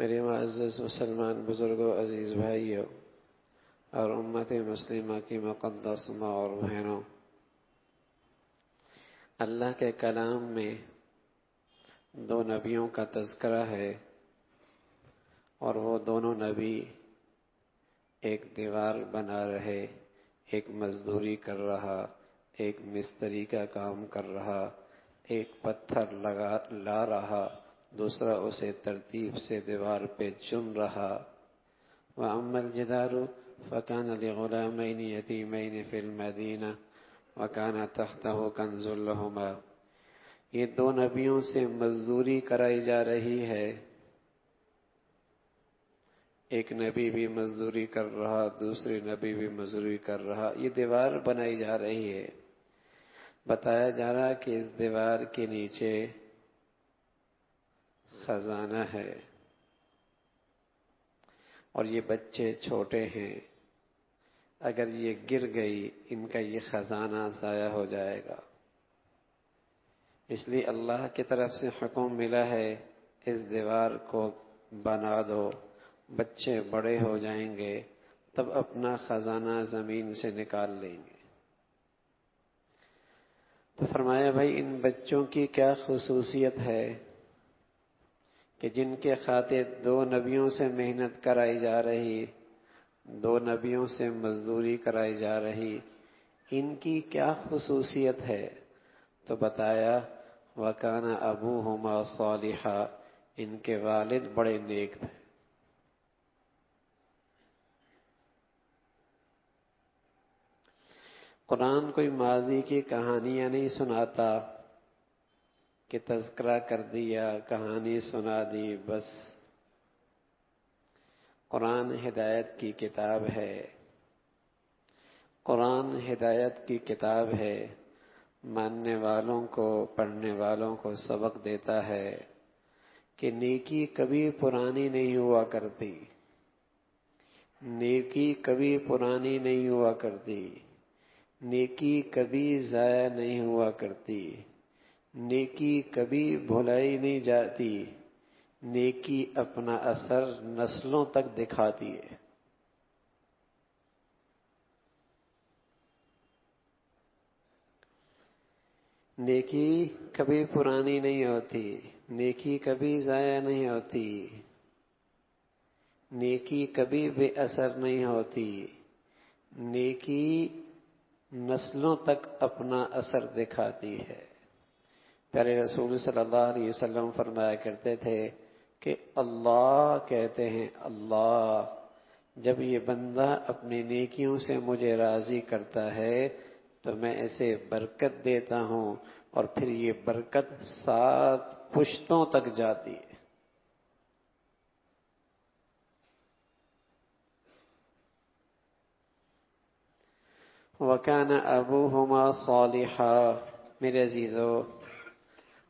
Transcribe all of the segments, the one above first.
میرے معزز مسلمان بزرگوں، عزیز بھائیوں اور امت مسلمہ کی مقدس ماں اور بہنوں، اللہ کے کلام میں دو نبیوں کا تذکرہ ہے، اور وہ دونوں نبی ایک دیوار بنا رہے، ایک مزدوری کر رہا، ایک مستری کا کام کر رہا، ایک پتھر لا رہا، دوسرا اسے ترتیب سے دیوار پہ چن رہا۔ وَأَمَّا الْجِدَارُ فَكَانَ لِغُلَامَيْنِ يَتِيمَيْنِ فِي الْمَدِينَةِ وَكَانَ تَحْتَهُ كَنْزٌ لَهُمَا۔ یہ دو نبیوں سے مزدوری کرائی جا رہی ہے، ایک نبی بھی مزدوری کر رہا، دوسری نبی بھی مزدوری کر رہا، یہ دیوار بنائی جا رہی ہے۔ بتایا جا رہا کہ اس دیوار کے نیچے خزانہ ہے، اور یہ بچے چھوٹے ہیں، اگر یہ گر گئی ان کا یہ خزانہ ضائع ہو جائے گا، اس لیے اللہ کی طرف سے حکم ملا ہے اس دیوار کو بنا دو، بچے بڑے ہو جائیں گے تب اپنا خزانہ زمین سے نکال لیں گے۔ تو فرمایا بھائی ان بچوں کی کیا خصوصیت ہے کہ جن کے خاطر دو نبیوں سے محنت کرائی جا رہی، دو نبیوں سے مزدوری کرائی جا رہی، ان کی کیا خصوصیت ہے؟ تو بتایا وَكَانَ أَبُوهُمَا صَالِحًا، ان کے والد بڑے نیک تھے۔ قرآن کوئی ماضی کی کہانیاں نہیں سناتا کہ تذکرہ کر دیا، کہانی سنا دی بس۔ قرآن ہدایت کی کتاب ہے، قرآن ہدایت کی کتاب ہے، ماننے والوں کو، پڑھنے والوں کو سبق دیتا ہے کہ نیکی کبھی پرانی نہیں ہوا کرتی، نیکی کبھی پرانی نہیں ہوا کرتی، نیکی کبھی ضائع نہیں ہوا کرتی، نیکی کبھی بھلائی نہیں جاتی، نیکی اپنا اثر نسلوں تک دکھاتی ہے۔ نیکی کبھی پرانی نہیں ہوتی، نیکی کبھی ضائع نہیں ہوتی، نیکی کبھی بے اثر نہیں ہوتی، نیکی نسلوں تک اپنا اثر دکھاتی ہے۔ پیارے رسول صلی اللہ علیہ وسلم فرمایا کرتے تھے کہ اللہ کہتے ہیں، اللہ جب یہ بندہ اپنی نیکیوں سے مجھے راضی کرتا ہے تو میں اسے برکت دیتا ہوں، اور پھر یہ برکت 7 پشتوں تک جاتی ہے۔ وَكَانَ أَبُوهُمَا صَالِحًا۔ میرے عزیزو،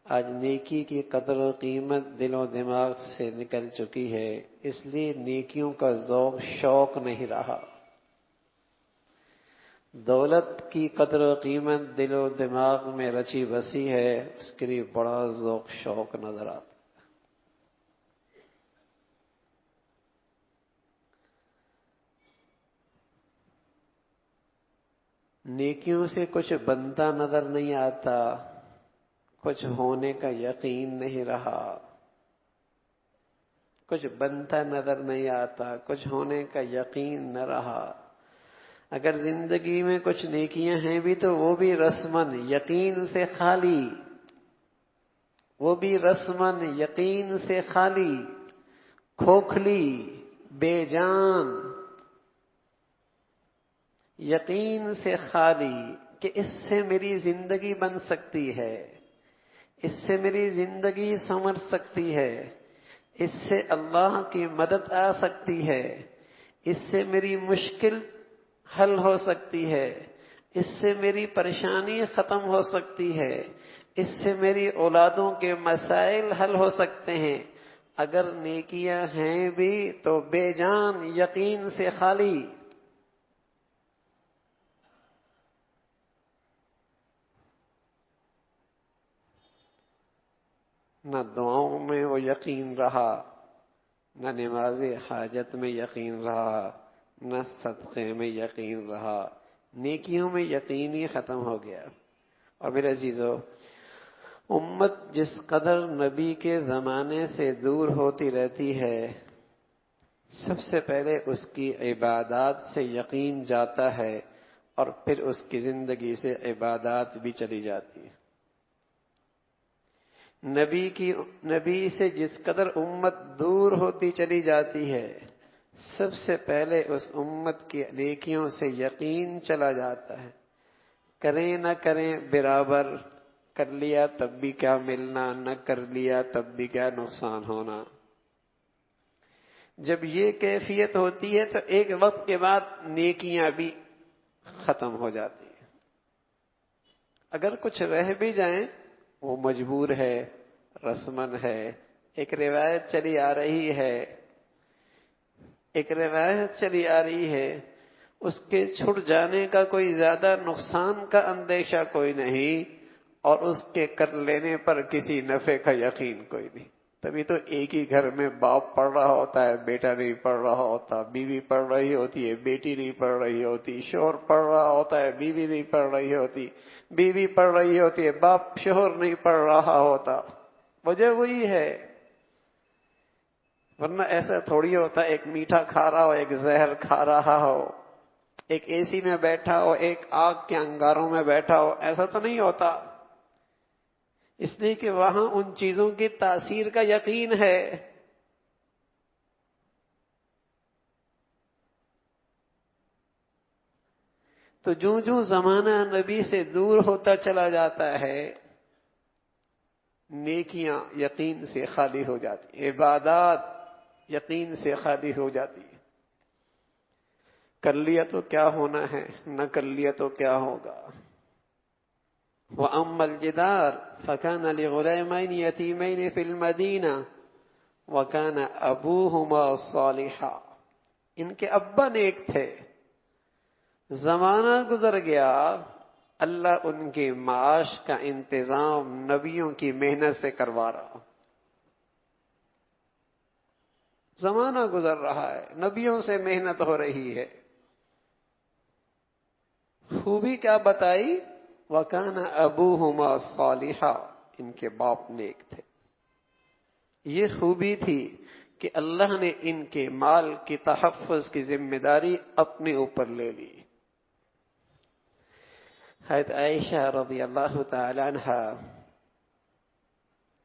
آج نیکی کی قدر و قیمت دل و دماغ سے نکل چکی ہے، اس لیے نیکیوں کا ذوق شوق نہیں رہا۔ دولت کی قدر و قیمت دل و دماغ میں رچی بسی ہے، اس کے لیے بڑا ذوق شوق نظر آتا۔ نیکیوں سے کچھ بنتا نظر نہیں آتا، کچھ ہونے کا یقین نہیں رہا، کچھ بنتا نظر نہیں آتا، کچھ ہونے کا یقین نہ رہا۔ اگر زندگی میں کچھ نیکیاں ہیں بھی تو وہ بھی رسمن، یقین سے خالی، وہ بھی رسمن، یقین سے خالی، کھوکھلی، بے جان، یقین سے خالی کہ اس سے میری زندگی بن سکتی ہے، اس سے میری زندگی سنور سکتی ہے، اس سے اللہ کی مدد آ سکتی ہے، اس سے میری مشکل حل ہو سکتی ہے، اس سے میری پریشانی ختم ہو سکتی ہے، اس سے میری اولادوں کے مسائل حل ہو سکتے ہیں۔ اگر نیکیاں ہیں بھی تو بے جان، یقین سے خالی۔ نہ دعاؤں میں وہ یقین رہا، نہ نماز حاجت میں یقین رہا، نہ صدقے میں یقین رہا، نیکیوں میں یقین ہی ختم ہو گیا۔ اور میرے عزیزو، امت جس قدر نبی کے زمانے سے دور ہوتی رہتی ہے، سب سے پہلے اس کی عبادات سے یقین جاتا ہے اور پھر اس کی زندگی سے عبادات بھی چلی جاتی ہے۔ نبی سے جس قدر امت دور ہوتی چلی جاتی ہے، سب سے پہلے اس امت کی نیکیوں سے یقین چلا جاتا ہے۔ کریں نہ کریں برابر، کر لیا تب بھی کیا ملنا، نہ کر لیا تب بھی کیا نقصان ہونا۔ جب یہ کیفیت ہوتی ہے تو ایک وقت کے بعد نیکیاں بھی ختم ہو جاتی ہیں۔ اگر کچھ رہ بھی جائیں وہ مجبور ہے، رسمن ہے، ایک روایت چلی آ رہی ہے، اس کے چھٹ جانے کا کوئی زیادہ نقصان کا اندیشہ کوئی نہیں، اور اس کے کر لینے پر کسی نفع کا یقین کوئی نہیں۔ تبھی تو ایک ہی گھر میں باپ پڑھ رہا ہوتا ہے، بیٹا نہیں پڑھ رہا ہوتا، بیوی پڑھ رہی ہوتی ہے، بیٹی نہیں پڑھ رہی ہوتی، شوہر پڑھ رہا ہوتا ہے، بیوی نہیں پڑھ رہی ہوتی، بیوی پڑھ رہی ہوتی ہے، باپ شوہر نہیں پڑھ رہا ہوتا۔ وجہ وہی ہے، ورنہ ایسا تھوڑی ہوتا ایک میٹھا کھا رہا ہو، ایک زہر کھا رہا ہو، ایک اے سی میں بیٹھا ہو، ایک آگ کے انگاروں میں بیٹھا ہو، ایسا تو نہیں ہوتا۔ اس لیے کہ وہاں ان چیزوں کی تاثیر کا یقین ہے۔ تو جوں زمانہ نبی سے دور ہوتا چلا جاتا ہے، نیکیاں یقین سے خالی ہو جاتی، عبادات یقین سے خالی ہو جاتی۔ کر لیا تو کیا ہونا ہے، نہ کر لیا تو کیا ہوگا۔ وَأَمَّا الْجِدَارُ فَكَانَ لِغُلَامَيْنِ يَتِيمَيْنِ فِي الْمَدِينَةِ وَكَانَ أَبُوهُمَا صَالِحًا۔ ان کے ابا نیک تھے، زمانہ گزر گیا، اللہ ان کے معاش کا انتظام نبیوں کی محنت سے کروا رہا۔ زمانہ گزر رہا ہے، نبیوں سے محنت ہو رہی ہے۔ خوبی کیا بتائی؟ وَكَانَ أَبُوهُمَا صَالِحًا، ان کے باپ نیک تھے۔ یہ خوبی تھی کہ اللہ نے ان کے مال کی تحفظ کی ذمہ داری اپنے اوپر لے لی۔ حضرت عائشہ رضی اللہ تعالی عنہ،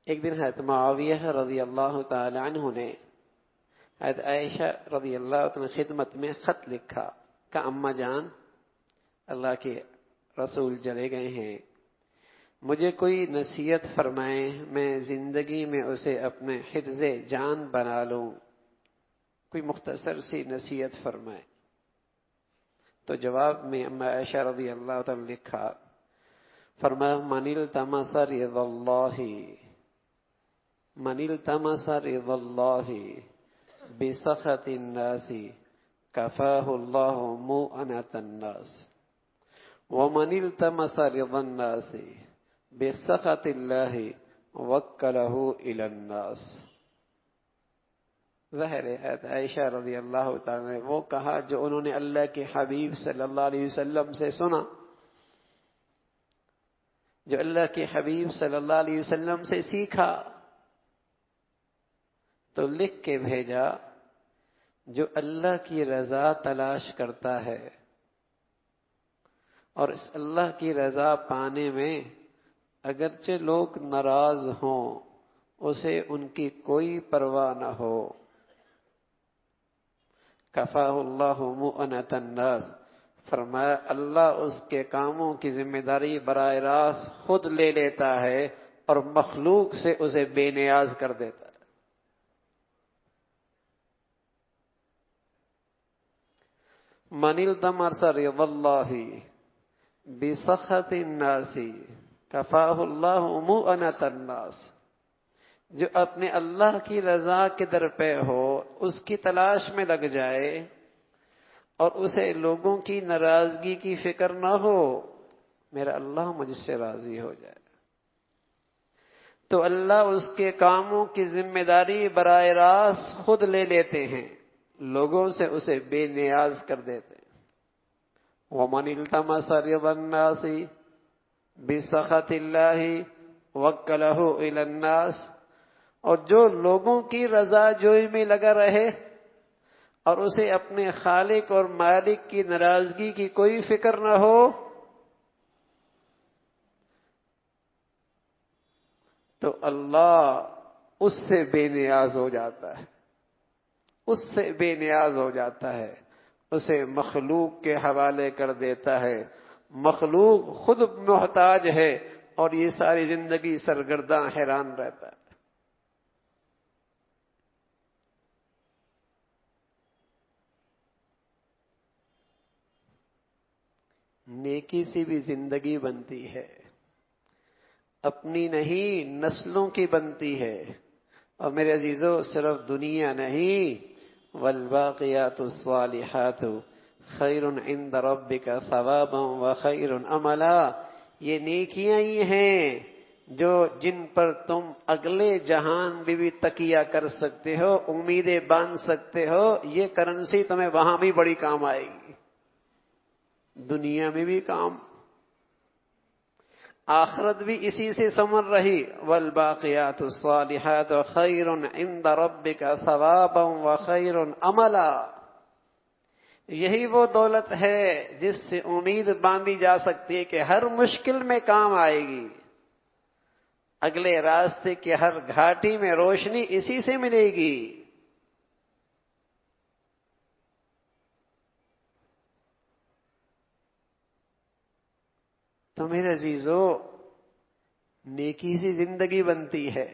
ایک دن حضرت معاویہ رضی اللہ تعالی عنہ نے حضرت عائشہ رضی اللہ عنہ خدمت میں خط لکھا کہ اماں جان، اللہ کے رسول چلے گئے ہیں، مجھے کوئی نصیحت فرمائیں، میں زندگی میں اسے اپنے حفظ جان بنا لوں، کوئی مختصر سی نصیحت فرمائیں۔ تو جواب میں اما عائشہ رضی اللہ تعالی نے لکھا، فرمایا من التمس رضا اللہ بسخط الناس کفاہ اللہ مؤنۃ الناس، ومن التمس رضا الناس بسخط اللہ وکلہ الی الناس۔ ظاہر ہے عائشہ رضی اللہ تعالی نے وہ کہا جو انہوں نے اللہ کے حبیب صلی اللہ علیہ وسلم سے سنا، جو اللہ کے حبیب صلی اللہ علیہ وسلم سے سیکھا، تو لکھ کے بھیجا جو اللہ کی رضا تلاش کرتا ہے اور اس اللہ کی رضا پانے میں اگرچہ لوگ ناراض ہوں، اسے ان کی کوئی پرواہ نہ ہو، کفاہ اللہ مؤنۃ الناس، فرمایا اللہ اس کے کاموں کی ذمہ داری براہ راست خود لے لیتا ہے اور مخلوق سے اسے بے نیاز کر دیتا ہے۔ من التمس رضا اللہ بسخط الناس کفاہ اللہ مؤنۃ الناس، جو اپنے اللہ کی رضا کے در پہ ہو، اس کی تلاش میں لگ جائے اور اسے لوگوں کی ناراضگی کی فکر نہ ہو، میرا اللہ مجھ سے راضی ہو جائے۔ تو اللہ اس کے کاموں کی ذمہ داری براہ راست خود لے لیتے ہیں، لوگوں سے اسے بے نیاز کر دیتے ہیں۔ وَمَنِ الْتَمَسَ رِضَى النَّاسِ بِسَخَطِ اللَّهِ وَكَّلَهُ إِلَى النَّاسِ، اور جو لوگوں کی رضا جوئی میں لگا رہے اور اسے اپنے خالق اور مالک کی ناراضگی کی کوئی فکر نہ ہو، تو اللہ اس سے بے نیاز ہو جاتا ہے، اس سے بے نیاز ہو جاتا ہے، اسے مخلوق کے حوالے کر دیتا ہے۔ مخلوق خود محتاج ہے اور یہ ساری زندگی سرگرداں حیران رہتا ہے۔ نیکی سے بھی زندگی بنتی ہے، اپنی نہیں نسلوں کی بنتی ہے۔ اور میرے عزیزو، صرف دنیا نہیں، والباقیات الصالحات خیر عند ربک ثوابا وخیر عملا، یہ نیکیاں ہی ہیں جن پر تم اگلے جہان میں بھی تکیہ کر سکتے ہو، امیدیں باندھ سکتے ہو۔ یہ کرنسی تمہیں وہاں بھی بڑی کام آئے گی، دنیا میں بھی کام، آخرت بھی اسی سے سمر رہی۔ والباقیات الصالحات خیر عند ربک ثوابا وخیر عملا، یہی وہ دولت ہے جس سے امید باندھی جا سکتی ہے کہ ہر مشکل میں کام آئے گی، اگلے راستے کے ہر گھاٹی میں روشنی اسی سے ملے گی۔ تو میرے عزیزو، نیکی سے زندگی بنتی ہے۔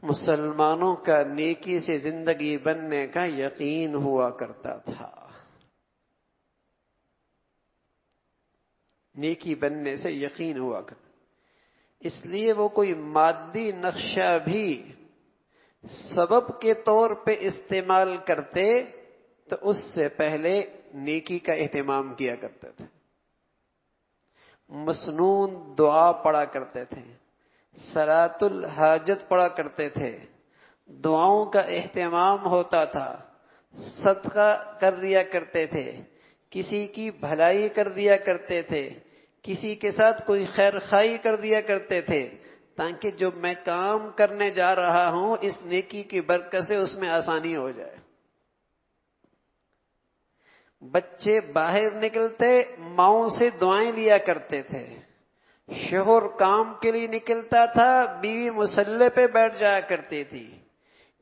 مسلمانوں کا نیکی سے زندگی بننے کا یقین ہوا کرتا تھا، نیکی بننے سے یقین ہوا کرتا، اس لیے وہ کوئی مادی نقشہ بھی سبب کے طور پہ استعمال کرتے تو اس سے پہلے نیکی کا اہتمام کیا کرتے تھے۔ مسنون دعا پڑھا کرتے تھے، صلاۃ الحاجت پڑھا کرتے تھے، دعاؤں کا اہتمام ہوتا تھا، صدقہ کر دیا کرتے تھے، کسی کی بھلائی کر دیا کرتے تھے، کسی کے ساتھ کوئی خیر خواہی کر دیا کرتے تھے، تاکہ جو میں کام کرنے جا رہا ہوں اس نیکی کی برکت سے اس میں آسانی ہو جائے۔ بچے باہر نکلتے ماؤں سے دعائیں لیا کرتے تھے، شوہر کام کے لیے نکلتا تھا، بیوی مسلح پہ بیٹھ جایا کرتی تھی،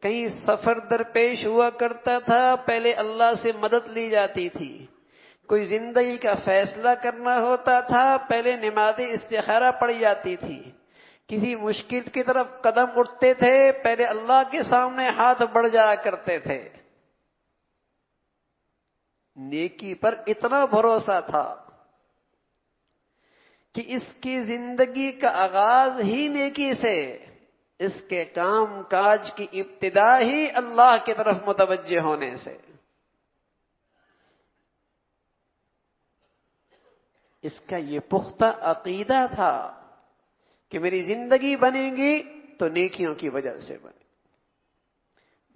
کہیں سفر درپیش ہوا کرتا تھا، پہلے اللہ سے مدد لی جاتی تھی، کوئی زندگی کا فیصلہ کرنا ہوتا تھا، پہلے نماز استخارہ پڑھی جاتی تھی، کسی مشکل کی طرف قدم اٹھتے تھے، پہلے اللہ کے سامنے ہاتھ بڑھ جایا کرتے تھے۔ نیکی پر اتنا بھروسہ تھا کہ اس کی زندگی کا آغاز ہی نیکی سے، اس کے کام کاج کی ابتدا ہی اللہ کی طرف متوجہ ہونے سے۔ اس کا یہ پختہ عقیدہ تھا کہ میری زندگی بنے گی تو نیکیوں کی وجہ سے بنے،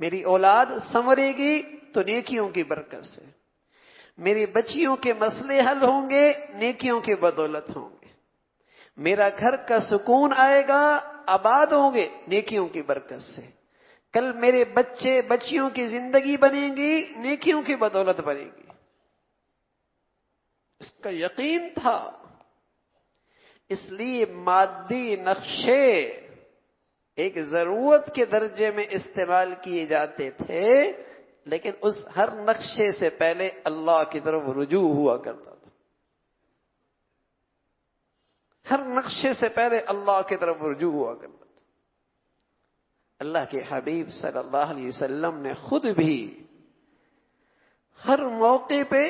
میری اولاد سنورے گی تو نیکیوں کی برکت سے، میری بچیوں کے مسئلے حل ہوں گے نیکیوں کی بدولت ہوں گے، میرا گھر کا سکون آئے گا، آباد ہوں گے نیکیوں کی برکت سے، کل میرے بچے بچیوں کی زندگی بنے گی نیکیوں کی بدولت بنے گی۔ اس کا یقین تھا، اس لیے مادی نقشے ایک ضرورت کے درجے میں استعمال کیے جاتے تھے، لیکن اس ہر نقشے سے پہلے اللہ کی طرف رجوع ہوا کرتا تھا، ہر نقشے سے پہلے اللہ کی طرف رجوع ہوا کرتا تھا۔ اللہ کے حبیب صلی اللہ علیہ وسلم نے خود بھی ہر موقع پہ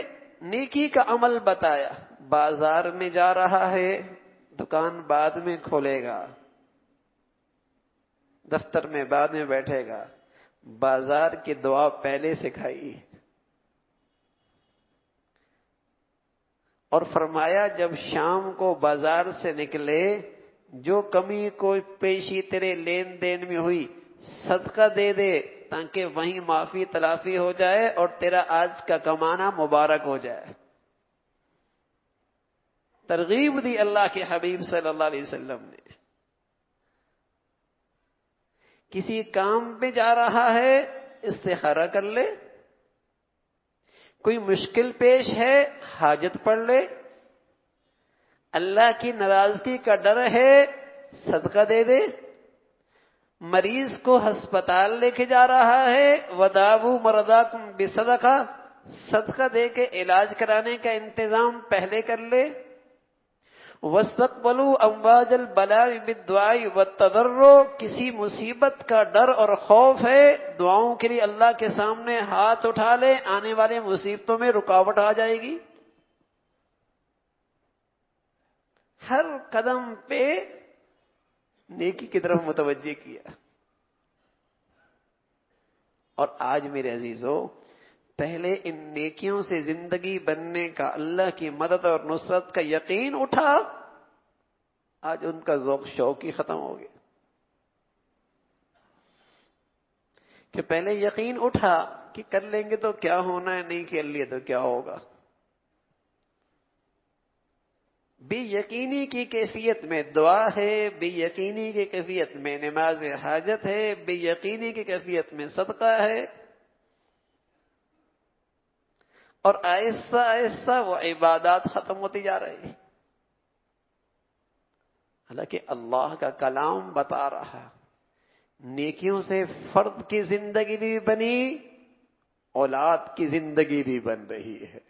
نیکی کا عمل بتایا۔ بازار میں جا رہا ہے، دکان بعد میں کھولے گا، دفتر میں بعد میں بیٹھے گا، بازار کی دعا پہلے سکھائی، اور فرمایا جب شام کو بازار سے نکلے جو کمی کوئی پیشی تیرے لین دین میں ہوئی صدقہ دے دے تاکہ وہیں معافی تلافی ہو جائے اور تیرا آج کا کمانا مبارک ہو جائے. ترغیب دی اللہ کے حبیب صلی اللہ علیہ وسلم نے. کسی کام پہ جا رہا ہے استخارہ کر لے، کوئی مشکل پیش ہے حاجت پڑھ لے، اللہ کی ناراضگی کا ڈر ہے صدقہ دے دے، مریض کو ہسپتال لے کے جا رہا ہے وداؤ مرضاکم بصدقہ، صدقہ دے کے علاج کرانے کا انتظام پہلے کر لے. وَاسْتَقْبَلُوا أَمْوَاجَ الْبَلَاءِ بِالدُّعَاءِ وَالتَّضَرُّعِ، کسی مصیبت کا ڈر اور خوف ہے دعاؤں کے لیے اللہ کے سامنے ہاتھ اٹھا لے، آنے والے مصیبتوں میں رکاوٹ آ جائے گی. ہر قدم پہ نیکی کی طرف متوجہ کیا. اور آج میرے عزیزو، پہلے ان نیکیوں سے زندگی بننے کا، اللہ کی مدد اور نصرت کا یقین اٹھا، آج ان کا ذوق شوق ہی ختم ہو گیا. کہ پہلے یقین اٹھا کہ کر لیں گے تو کیا ہونا ہے، نہیں کر لیے تو کیا ہوگا. بے یقینی کی کیفیت میں دعا ہے، بے یقینی کی کیفیت میں نماز حاجت ہے، بے یقینی کی کیفیت میں صدقہ ہے، اور آہستہ آہستہ وہ عبادات ختم ہوتی جا رہی ہے. حالانکہ اللہ کا کلام بتا رہا نیکیوں سے فرد کی زندگی بھی بنی، اولاد کی زندگی بھی بن رہی ہے،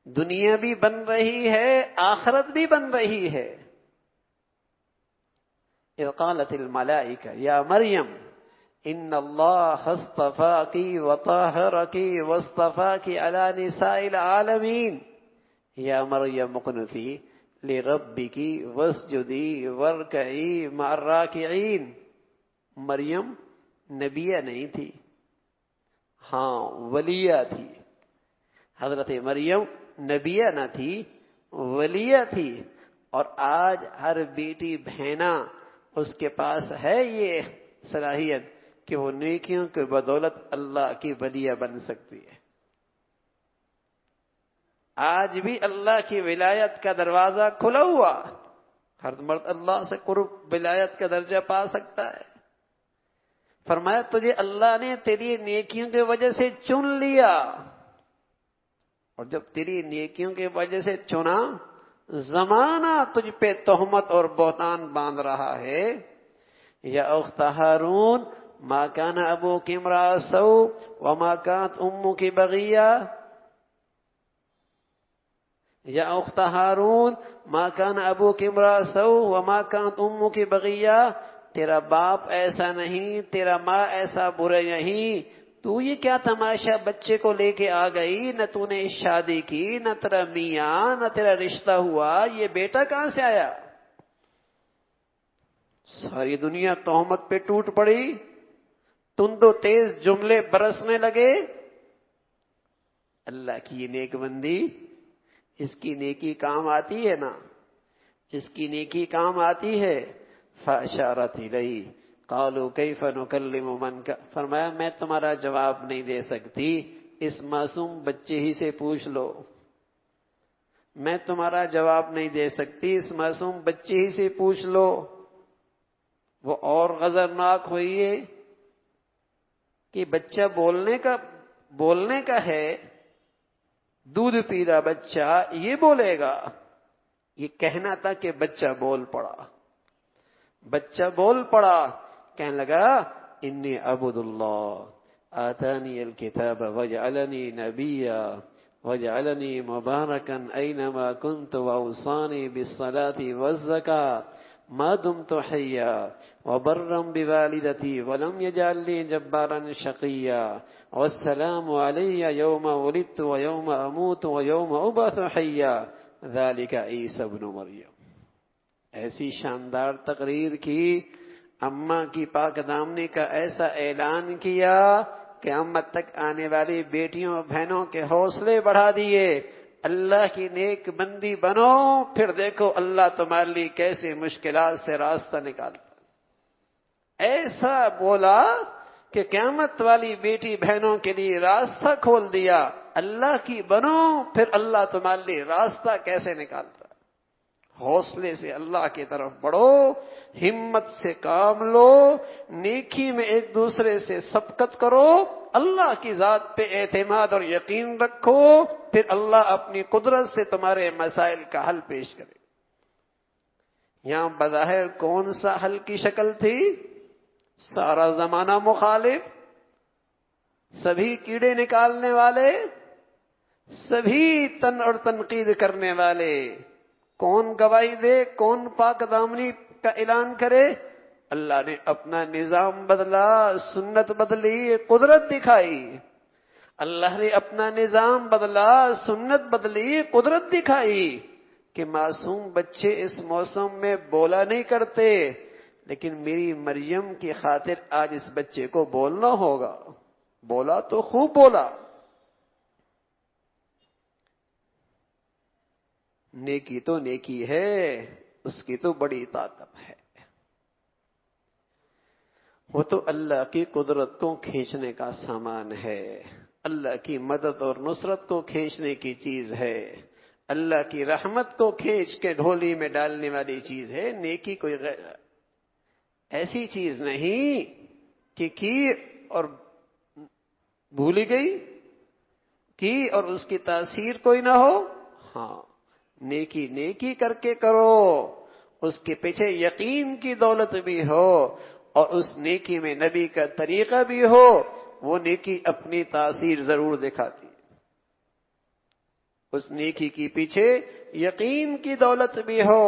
دنیا بھی بن رہی ہے، آخرت بھی بن رہی ہے. اذ قالت الملائکہ یا مریم ان اللہ اصطفاکی وطہرکی واصطفاکی علی نساء العالمین یا مریم اقنتی لربکی واسجدی وارکعی مع الراکعین. مریم نبیہ نہیں تھی، ہاں ولیہ تھی. حضرت مریم نبیہ نہ تھی، ولیہ تھی. اور آج ہر بیٹی بہنا اس کے پاس ہے یہ صلاحیت کہ وہ نیکیوں کی بدولت اللہ کی ولیہ بن سکتی ہے. آج بھی اللہ کی ولایت کا دروازہ کھلا ہوا، ہر مرد اللہ سے قرب ولایت کا درجہ پا سکتا ہے. فرمایا تجھے اللہ نے تیری نیکیوں کی وجہ سے چن لیا، اور جب تیری نیکیوں کی وجہ سے چنا، زمانہ تجھ پہ تہمت اور بہتان باندھ رہا ہے. یا اخت ہارون ما کان ابوک امرأ سوء وما کانت امک بغیہ. یا اخت ہارون ما کان ابوک امرأ سوء وما کانت امک بغیہ. تیرا باپ ایسا نہیں، تیرا ماں ایسا برا نہیں، تو یہ کیا تماشا بچے کو لے کے آ گئی، نہ تو نے شادی کی، نہ تیرا میاں، نہ تیرا رشتہ ہوا، یہ بیٹا کہاں سے آیا؟ ساری دنیا تہمت پہ ٹوٹ پڑی، تند و تیز جملے برسنے لگے. اللہ کی یہ نیک بندی، اس کی نیکی کام آتی ہے نا، اس کی نیکی کام آتی ہے. فاشارت الیہ قالوا کیف نکلم من کا، فرمایا میں تمہارا جواب نہیں دے سکتی، اس معصوم بچے ہی سے پوچھ لو. میں تمہارا جواب نہیں دے سکتی، اس معصوم بچے ہی سے پوچھ لو. وہ اور غضبناک ہوئی ہے کہ بچہ بولنے کا ہے، دودھ پی رہا بچہ یہ بولے گا. یہ کہنا تھا کہ بچہ بول پڑا. بچہ بول پڑا، کہنے لگا انی عبد اللہ آتانی الکتاب وجعلنی نبیا وجعلنی مبارکا اینما کنت واوصانی بالصلاة والزکاة ما دمت حیا وبرا بوالدتی ولم یجعلنی جبارا شقیا والسلام علی یوم ولدت ویوم اموت ویوم ابعث حیا ذلک عیسی ابن مریم. ایسی شاندار تقریر کی، اماں کی پاک دامنی کا ایسا اعلان کیا کہ قیامت تک آنے والی بیٹیوں بہنوں کے حوصلے بڑھا دیے. اللہ کی نیک بندی بنو، پھر دیکھو اللہ تمہارے لیے کیسے مشکلات سے راستہ نکالتا۔ ایسا بولا کہ قیامت والی بیٹی بہنوں کے لیے راستہ کھول دیا۔ اللہ کی بنو، پھر اللہ تمہارے لیے راستہ کیسے نکالتا۔ حوصلے سے اللہ کی طرف بڑھو، ہمت سے کام لو، نیکی میں ایک دوسرے سے سبقت کرو، اللہ کی ذات پہ اعتماد اور یقین رکھو، پھر اللہ اپنی قدرت سے تمہارے مسائل کا حل پیش کرے۔ یہاں بظاہر کون سا حل کی شکل تھی؟ سارا زمانہ مخالف، سبھی کیڑے نکالنے والے، سبھی تن اور تنقید کرنے والے۔ کون گواہی دے، کون پاک دامنی کا اعلان کرے؟ اللہ نے اپنا نظام بدلا، سنت بدلی، قدرت دکھائی۔ اللہ نے اپنا نظام بدلا، سنت بدلی، قدرت دکھائی کہ معصوم بچے اس موسم میں بولا نہیں کرتے، لیکن میری مریم کی خاطر آج اس بچے کو بولنا ہوگا۔ بولا تو خوب بولا۔ نیکی تو نیکی ہے، اس کی تو بڑی طاقت ہے۔ وہ تو اللہ کی قدرت کو کھینچنے کا سامان ہے، اللہ کی مدد اور نصرت کو کھینچنے کی چیز ہے، اللہ کی رحمت کو کھینچ کے ڈھولی میں ڈالنے والی چیز ہے۔ نیکی کوئی ایسی چیز نہیں کہ کی اور بھولی گئی، کی اور اس کی تاثیر کوئی نہ ہو۔ ہاں، نیکی نیکی کر کے کرو، اس کے پیچھے یقین کی دولت بھی ہو اور اس نیکی میں نبی کا طریقہ بھی ہو، وہ نیکی اپنی تاثیر ضرور دکھاتی۔ اس نیکی کے پیچھے یقین کی دولت بھی ہو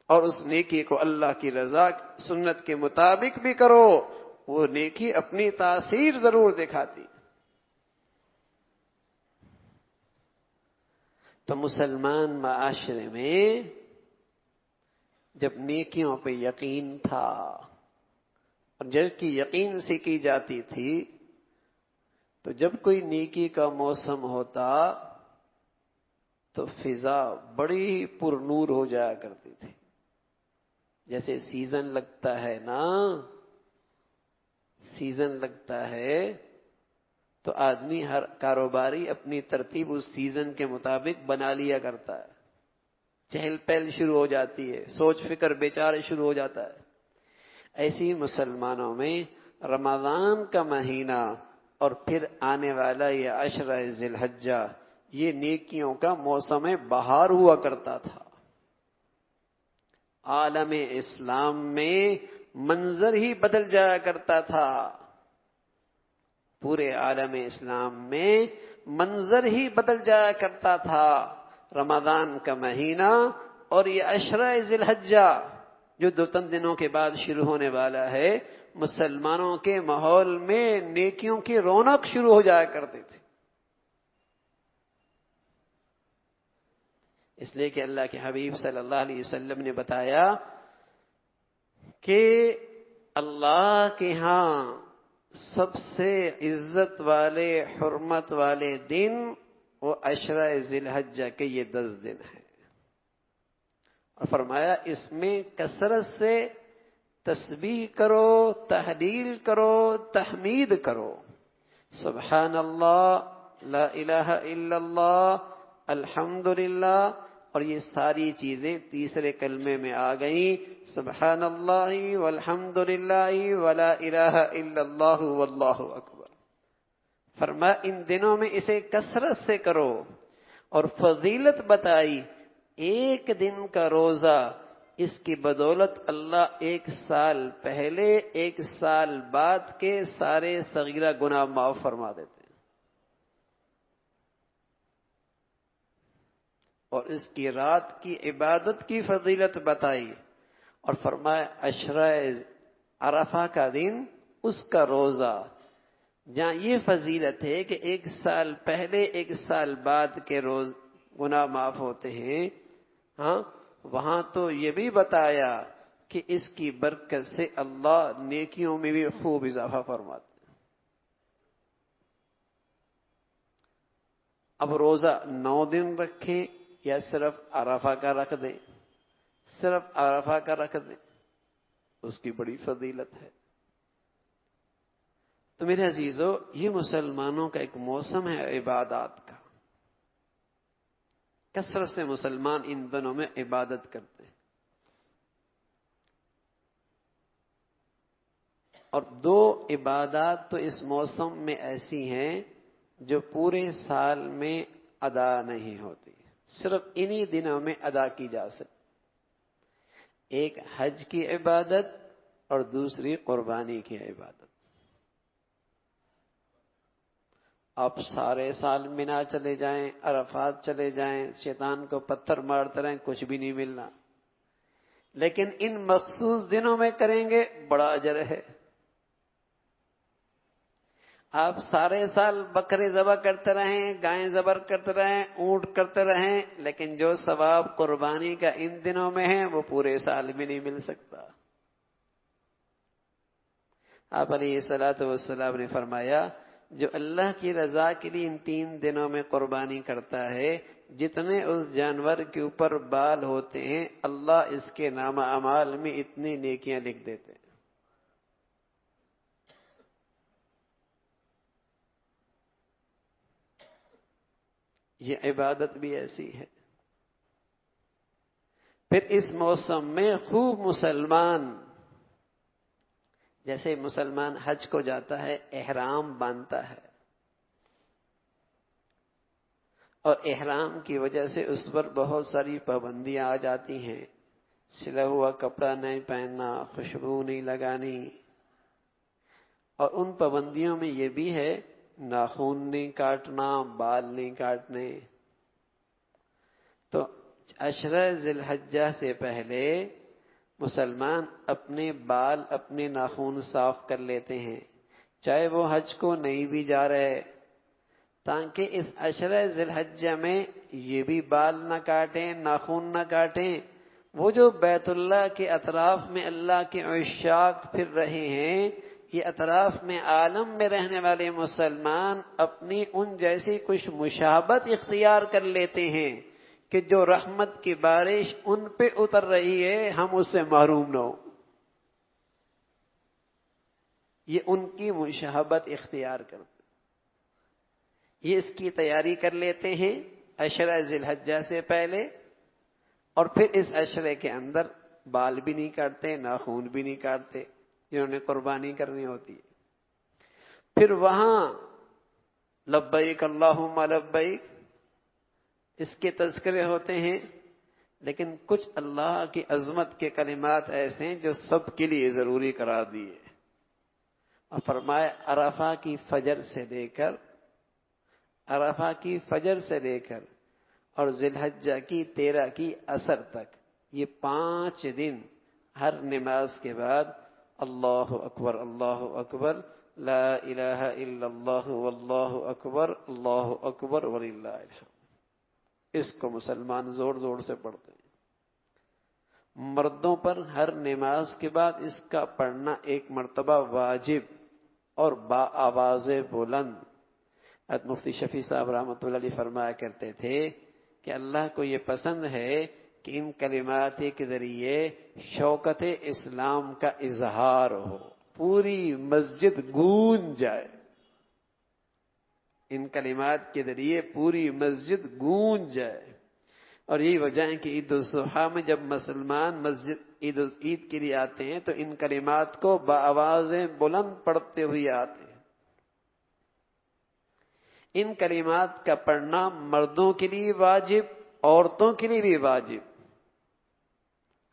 اور اس نیکی کو اللہ کی رضا سنت کے مطابق بھی کرو، وہ نیکی اپنی تاثیر ضرور دکھاتی۔ تو مسلمان معاشرے میں جب نیکیوں پہ یقین تھا اور جب کی یقین سے کی جاتی تھی، تو جب کوئی نیکی کا موسم ہوتا تو فضا بڑی پر نور ہو جایا کرتی تھی۔ جیسے سیزن لگتا ہے نا، سیزن لگتا ہے تو آدمی ہر کاروباری اپنی ترتیب اس سیزن کے مطابق بنا لیا کرتا ہے، چہل پہل شروع ہو جاتی ہے، سوچ فکر بیچارے شروع ہو جاتا ہے۔ ایسی مسلمانوں میں رمضان کا مہینہ اور پھر آنے والا یہ عشرہ ذی الحجہ، یہ نیکیوں کا موسم بہار ہوا کرتا تھا۔ عالم اسلام میں منظر ہی بدل جایا کرتا تھا، پورے عالم اسلام میں منظر ہی بدل جایا کرتا تھا۔ رمضان کا مہینہ اور یہ عشرہ ذی الحجہ جو 2-3 دنوں کے بعد شروع ہونے والا ہے، مسلمانوں کے ماحول میں نیکیوں کی رونق شروع ہو جایا کرتی تھی۔ اس لیے کہ اللہ کے حبیب صلی اللہ علیہ وسلم نے بتایا کہ اللہ کے ہاں سب سے عزت والے، حرمت والے دن وہ عشرہ ذی الحجہ کے یہ 10 دن ہیں، اور فرمایا اس میں کثرت سے تسبیح کرو، تحلیل کرو، تحمید کرو، سبحان اللہ، لا الہ الا اللہ، الحمدللہ، اور یہ ساری چیزیں تیسرے کلمے میں آ گئیں، سبحان اللہ والحمدللہ ولا الہ الا اللہ واللہ اکبر۔ فرمایا ان دنوں میں اسے کثرت سے کرو، اور فضیلت بتائی، ایک دن کا روزہ، اس کی بدولت اللہ 1 سال پہلے 1 سال بعد کے سارے صغیرہ گناہ معاف فرما دیتے ہیں۔ اور اس کی رات کی عبادت کی فضیلت بتائی، اور فرمایا عشرہ عرفہ کا دن، اس کا روزہ، جہاں یہ فضیلت ہے کہ 1 سال پہلے 1 سال بعد کے روز گناہ معاف ہوتے ہیں، ہاں، وہاں تو یہ بھی بتایا کہ اس کی برکت سے اللہ نیکیوں میں بھی خوب اضافہ فرماتا ہے۔ اب روزہ 9 دن رکھیں یا صرف عرفہ کا رکھ دیں؟ صرف عرفہ کا رکھ دیں، اس کی بڑی فضیلت ہے۔ تو میرے عزیزو، یہ مسلمانوں کا ایک موسم ہے عبادات کا، کثرت سے مسلمان ان دنوں میں عبادت کرتے ہیں۔ اور 2 عبادات تو اس موسم میں ایسی ہیں جو پورے سال میں ادا نہیں ہوتی، صرف انہی دنوں میں ادا کی جا سکتی۔ ایک حج کی عبادت اور دوسری قربانی کی عبادت۔ آپ سارے سال مینا چلے جائیں، عرفات چلے جائیں، شیطان کو پتھر مارتے رہیں، کچھ بھی نہیں ملنا، لیکن ان مخصوص دنوں میں کریں گے بڑا اجر ہے۔ آپ سارے سال بکرے ذبح کرتے رہیں، گائیں ذبح کرتے رہیں، اونٹ کرتے رہیں، لیکن جو ثواب قربانی کا ان دنوں میں ہے وہ پورے سال میں نہیں مل سکتا۔ آپ علیہ الصلوۃ والسلام نے فرمایا، جو اللہ کی رضا کے لیے ان 3 دنوں میں قربانی کرتا ہے، جتنے اس جانور کے اوپر بال ہوتے ہیں اللہ اس کے نامہ اعمال میں اتنی نیکیاں لکھ دیتے ہیں۔ یہ عبادت بھی ایسی ہے۔ پھر اس موسم میں خوب مسلمان، جیسے مسلمان حج کو جاتا ہے احرام باندھتا ہے، اور احرام کی وجہ سے اس پر بہت ساری پابندیاں آ جاتی ہیں، سلا ہوا کپڑا نہیں پہننا، خوشبو نہیں لگانی، اور ان پابندیوں میں یہ بھی ہے ناخن نہیں کاٹنا، بال نہیں کاٹنے۔ تو 10 ذی الحجہ سے پہلے مسلمان اپنے بال، اپنے ناخن صاف کر لیتے ہیں، چاہے وہ حج کو نہیں بھی جا رہے، تاکہ اس 10 ذی الحجہ میں یہ بھی بال نہ کاٹیں، ناخن نہ کاٹیں۔ وہ جو بیت اللہ کے اطراف میں اللہ کے عشاق پھر رہے ہیں، یہ اطراف میں عالم میں رہنے والے مسلمان اپنی ان جیسی کچھ مشابہت اختیار کر لیتے ہیں کہ جو رحمت کی بارش ان پہ اتر رہی ہے ہم اس سے محروم نہ ہوں۔ یہ ان کی مشابہت اختیار کرتے، یہ اس کی تیاری کر لیتے ہیں 10 ذی الحجہ سے پہلے، اور پھر اس 10 کے اندر بال بھی نہیں کاٹتے، ناخن بھی نہیں کاٹتے جنہوں نے قربانی کرنی ہوتی ہے۔ پھر وہاں لبیک اللہم لبیک اس کے تذکرے ہوتے ہیں، لیکن کچھ اللہ کی عظمت کے کلمات ایسے ہیں جو سب کے لیے ضروری قرار دیے، اور فرمائے عرفہ کی فجر سے لے کر اور ذی الحجہ کی 13 کی عصر تک، یہ 5 دن ہر نماز کے بعد اللہ اکبر لا الہ الا اللہ واللہ اکبر وللہ الحمد، اس کو مسلمان زور زور سے پڑھتے ہیں۔ مردوں پر ہر نماز کے بعد اس کا پڑھنا 1 مرتبہ واجب اور با آواز بلند۔ مفتی شفیع صاحب رحمۃ اللہ علیہ فرمایا کرتے تھے کہ اللہ کو یہ پسند ہے کہ ان کلمات کے ذریعے شوکت اسلام کا اظہار ہو، پوری مسجد گونج جائے، ان کلمات کے ذریعے پوری مسجد گونج جائے۔ اور یہی وجہ ہے کہ عید الاضحیٰ میں جب مسلمان مسجد عید کے لیے آتے ہیں تو ان کلمات کو بآوازیں بلند پڑھتے ہوئے آتے ہیں۔ ان کلمات کا پڑھنا مردوں کے لیے واجب، عورتوں کے لیے بھی واجب۔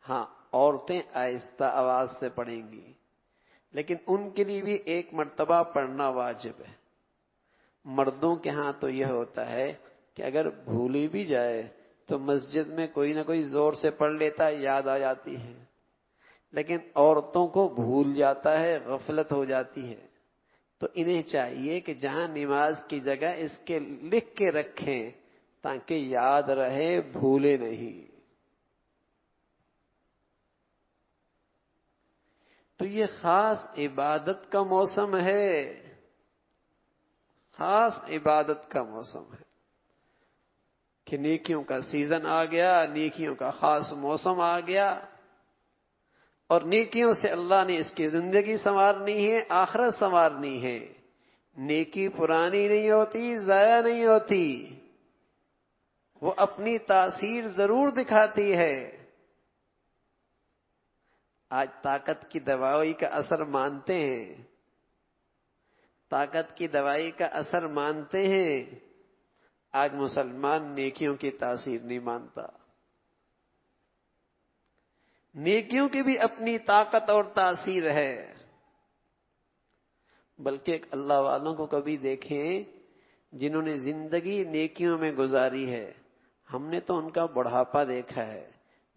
ہاں، عورتیں آہستہ آواز سے پڑھیں گی، لیکن ان کے لیے بھی 1 مرتبہ پڑھنا واجب ہے۔ مردوں کے ہاں تو یہ ہوتا ہے کہ اگر بھولی بھی جائے تو مسجد میں کوئی نہ کوئی زور سے پڑھ لیتا ہے، یاد آ جاتی ہے، لیکن عورتوں کو بھول جاتا ہے، غفلت ہو جاتی ہے۔ تو انہیں چاہیے کہ جہاں نماز کی جگہ اس کے لکھ کے رکھیں تاکہ یاد رہے، بھولے نہیں۔ تو یہ خاص عبادت کا موسم ہے، خاص عبادت کا موسم ہے۔ کہ نیکیوں کا سیزن آ گیا، نیکیوں کا خاص موسم آ گیا، اور نیکیوں سے اللہ نے اس کی زندگی سنوارنی ہے، آخرت سنوارنی ہے۔ نیکی پرانی نہیں ہوتی، ضائع نہیں ہوتی، وہ اپنی تاثیر ضرور دکھاتی ہے۔ آج طاقت کی دوائی کا اثر مانتے ہیں، طاقت کی دوائی کا اثر مانتے ہیں، آج مسلمان نیکیوں کی تاثیر نہیں مانتا۔ نیکیوں کی بھی اپنی طاقت اور تاثیر ہے، بلکہ اللہ والوں کو کبھی دیکھیں جنہوں نے زندگی نیکیوں میں گزاری ہے، ہم نے تو ان کا بڑھاپا دیکھا ہے،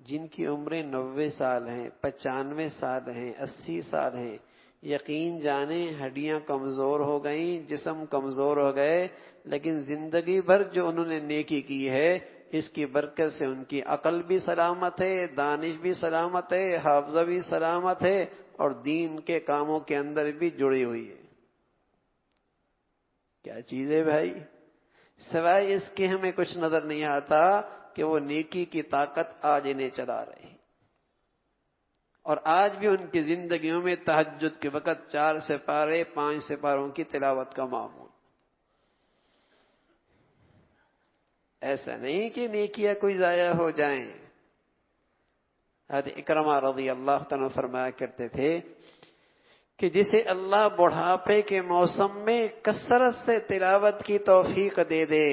جن کی عمریں 90 سال ہیں، 95 سال ہیں، 80 سال ہیں، یقین جانیں ہڈیاں کمزور ہو گئیں، جسم کمزور ہو گئے، لیکن زندگی بھر جو انہوں نے نیکی کی ہے، اس کی برکت سے ان کی عقل بھی سلامت ہے، دانش بھی سلامت ہے، حافظہ بھی سلامت ہے، اور دین کے کاموں کے اندر بھی جڑی ہوئی ہے۔ کیا چیز ہے بھائی؟ سوائے اس کے ہمیں کچھ نظر نہیں آتا کہ وہ نیکی کی طاقت آج انہیں چلا رہی، اور آج بھی ان کی زندگیوں میں تہجد کے وقت 4 سپارے 5 سپاروں کی تلاوت کا معمول۔ ایسا نہیں کہ نیکیاں کوئی ضائع ہو جائیں۔ حضرت اکرمہ رضی اللہ تعالیٰ فرمایا کرتے تھے کہ جسے اللہ بڑھاپے کے موسم میں کثرت سے تلاوت کی توفیق دے دے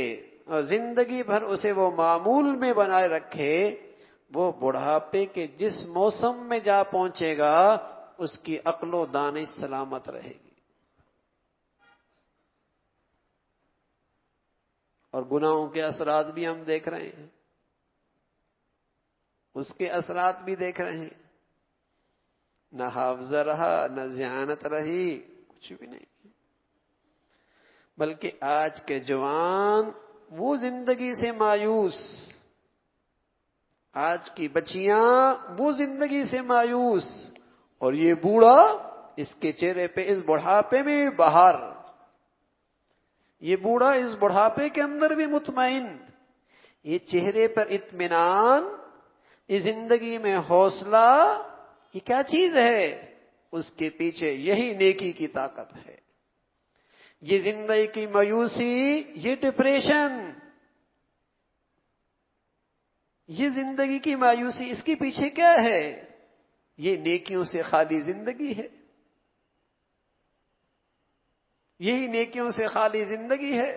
اور زندگی بھر اسے وہ معمول میں بنائے رکھے، وہ بڑھاپے کے جس موسم میں جا پہنچے گا اس کی عقل و دانش سلامت رہے گی، اور گناہوں کے اثرات بھی ہم دیکھ رہے ہیں، اس کے اثرات بھی دیکھ رہے ہیں، نہ حافظہ رہا، نہ ذہانت رہی، کچھ بھی نہیں، بلکہ آج کے جوان وہ زندگی سے مایوس، آج کی بچیاں وہ زندگی سے مایوس، اور یہ بوڑھا اس کے چہرے پہ اس بڑھاپے میں بہار، یہ بوڑھا اس بڑھاپے کے اندر بھی مطمئن، یہ چہرے پر اطمینان، یہ زندگی میں حوصلہ، یہ کیا چیز ہے؟ اس کے پیچھے یہی نیکی کی طاقت ہے۔ یہ زندگی کی مایوسی، یہ ڈپریشن، یہ زندگی کی مایوسی، اس کے پیچھے کیا ہے؟ یہ نیکیوں سے خالی زندگی ہے، یہی نیکیوں سے خالی زندگی ہے۔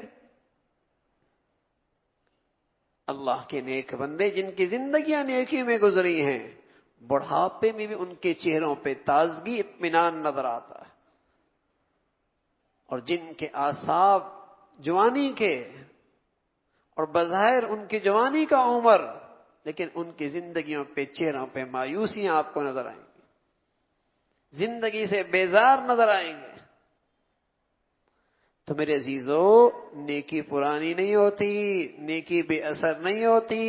اللہ کے نیک بندے جن کی زندگیاں نیکی میں گزری ہیں، بڑھاپے میں بھی ان کے چہروں پہ تازگی، اطمینان نظر آتا ہے، اور جن کے اعصاب جوانی کے، اور بظاہر ان کی جوانی کا عمر، لیکن ان کی زندگیوں پہ، چہروں پہ مایوسیاں آپ کو نظر آئیں گی، زندگی سے بیزار نظر آئیں گے۔ تو میرے عزیزو، نیکی پرانی نہیں ہوتی، نیکی بے اثر نہیں ہوتی،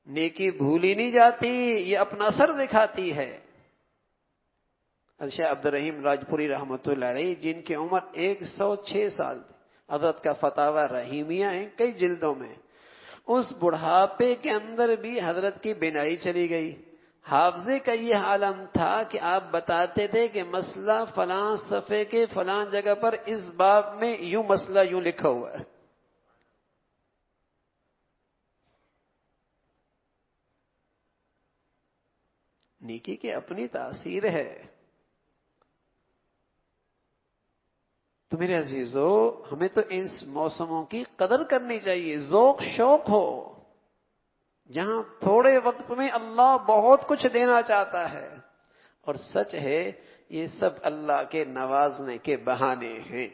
نیکی بھولی نہیں جاتی، یہ اپنا اثر دکھاتی ہے۔ شیخ عبد الرحیم راجپوری رحمۃ اللہ علیہ، جن کی عمر 106 سال تھی، حضرت کا فتاوی رحیمیہ ہے کئی جلدوں میں، اس بڑھاپے کے اندر بھی حضرت کی بینائی چلی گئی۔ حافظے کا یہ عالم تھا کہ آپ بتاتے تھے کہ مسئلہ فلاں صفحے کے فلاں جگہ پر اس باب میں یوں مسئلہ یوں لکھا ہوا ہے۔ نیکی کی اپنی تاثیر ہے۔ تو میرے عزیزو، ہمیں تو ان موسموں کی قدر کرنی چاہیے، ذوق شوق ہو۔ جہاں تھوڑے وقت میں اللہ بہت کچھ دینا چاہتا ہے، اور سچ ہے یہ سب اللہ کے نوازنے کے بہانے ہیں۔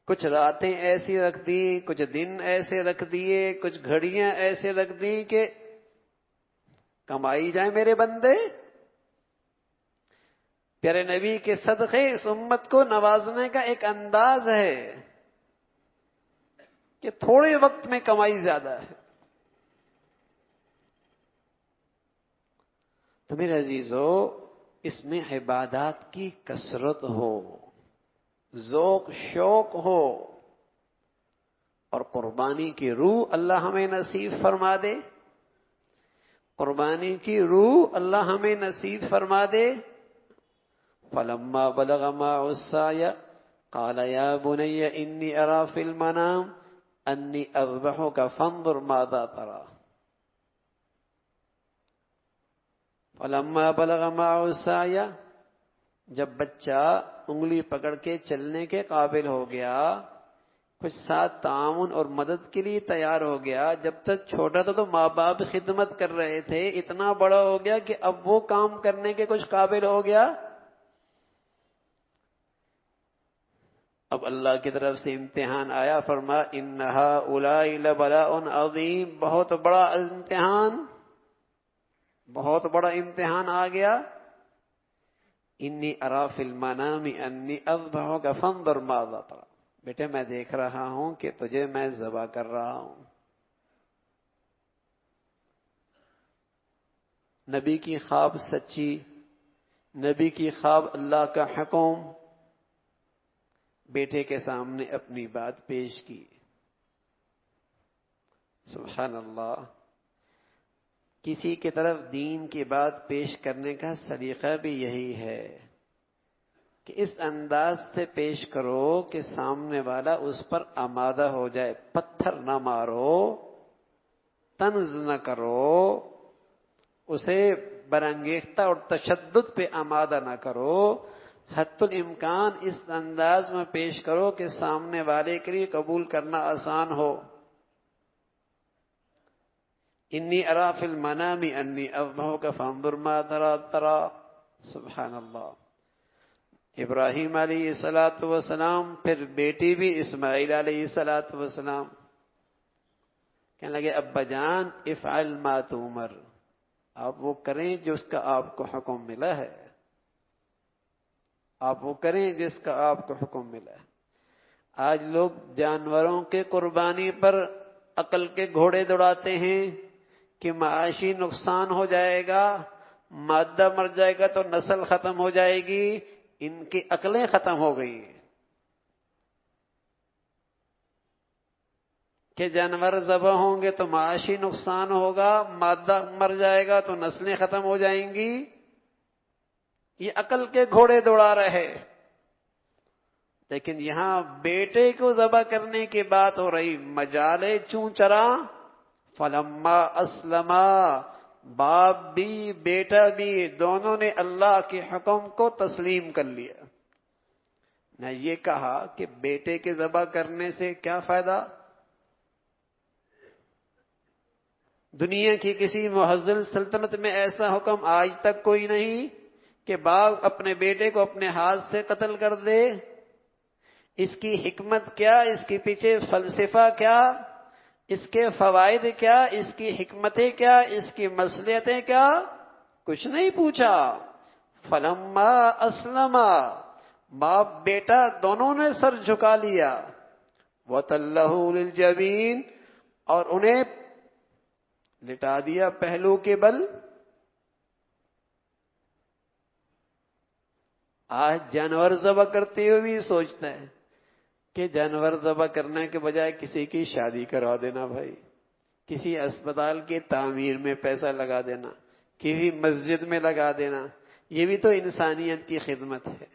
کچھ راتیں ایسی رکھ دی، کچھ دن ایسے رکھ دیے، کچھ گھڑیاں ایسے رکھ دی کہ کمائی جائیں میرے بندے۔ پیارے نبی کے صدقے اس امت کو نوازنے کا ایک انداز ہے کہ تھوڑے وقت میں کمائی زیادہ ہے۔ تو میرے عزیزو، اس میں عبادات کی کثرت ہو، ذوق شوق ہو، اور قربانی کی روح اللہ ہمیں نصیب فرما دے، قربانی کی روح اللہ ہمیں نصیب فرما دے۔ فلما بلغ معه السعي قال يا بني إني أرى في المنام أني أذبحك فانظر ماذا ترى۔ فلما بلغ معه السعي، جب بچہ انگلی پکڑ کے چلنے کے قابل ہو گیا، کچھ ساتھ تعاون اور مدد کے لیے تیار ہو گیا۔ جب تک چھوٹا تھا تو ماں باپ خدمت کر رہے تھے، اتنا بڑا ہو گیا کہ اب وہ کام کرنے کے کچھ قابل ہو گیا، اب اللہ کی طرف سے امتحان آیا، فرما ان ہؤلاء لبلاء عظیم، بہت بڑا امتحان، بہت بڑا امتحان آ گیا۔ انی ارا فی المنام انی اذبحک فانظر ماذا تری، بیٹے میں دیکھ رہا ہوں کہ تجھے میں ذبح کر رہا ہوں۔ نبی کی خواب سچی، نبی کی خواب اللہ کا حکم، بیٹے کے سامنے اپنی بات پیش کی۔ سبحان اللہ، کسی کی طرف دین کی بات پیش کرنے کا سلیقہ بھی یہی ہے کہ اس انداز سے پیش کرو کہ سامنے والا اس پر آمادہ ہو جائے، پتھر نہ مارو، طنز نہ کرو، اسے برانگیختہ اور تشدد پہ آمادہ نہ کرو، حتی الامکان اس انداز میں پیش کرو کہ سامنے والے کے لیے قبول کرنا آسان ہو۔ انی ارا فی المنام انی اذبحک فانظر ماذا تری، سبحان اللہ۔ ابراہیم علیہ السلام، پھر بیٹی بھی اسماعیل علیہ السلام، کہنے لگے ابا جان افعل ما تؤمر، آپ وہ کریں جو اس کا آپ کو حکم ملا ہے، آپ وہ کریں جس کا آپ کو حکم ملا ہے۔ آج لوگ جانوروں کے قربانی پر عقل کے گھوڑے دوڑاتے ہیں کہ معاشی نقصان ہو جائے گا، مادہ مر جائے گا تو نسل ختم ہو جائے گی، ان کی عقلیں ختم ہو گئی ہیں کہ جانور ذبح ہوں گے تو معاشی نقصان ہوگا، مادہ مر جائے گا تو نسلیں ختم ہو جائیں گی۔ یہ عقل کے گھوڑے دوڑا رہے، لیکن یہاں بیٹے کو ذبح کرنے کی بات ہو رہی، مجالے چوں چرا فلما اسلما، باپ بھی بیٹا بھی دونوں نے اللہ کے حکم کو تسلیم کر لیا۔ نہ یہ کہا کہ بیٹے کے ذبح کرنے سے کیا فائدہ، دنیا کی کسی معزز سلطنت میں ایسا حکم آج تک کوئی نہیں کہ باپ اپنے بیٹے کو اپنے ہاتھ سے قتل کر دے۔ اس کی حکمت کیا، اس کے پیچھے فلسفہ کیا، اس کے فوائد کیا، اس کی حکمتیں کیا، اس کی مصلحتیں کیا، کچھ نہیں پوچھا۔ فلما اسلما، باپ بیٹا دونوں نے سر جھکا لیا، وَتَلَّهُ لِلْجَبِينِ، اور انہیں لٹا دیا پہلو کے بل۔ آج جانور ذبح کرتے ہوئے بھی سوچتا ہے کہ جانور ذبح کرنے کے بجائے کسی کی شادی کروا دینا، بھائی کسی اسپتال کی تعمیر میں پیسہ لگا دینا، کسی مسجد میں لگا دینا، یہ بھی تو انسانیت کی خدمت ہے۔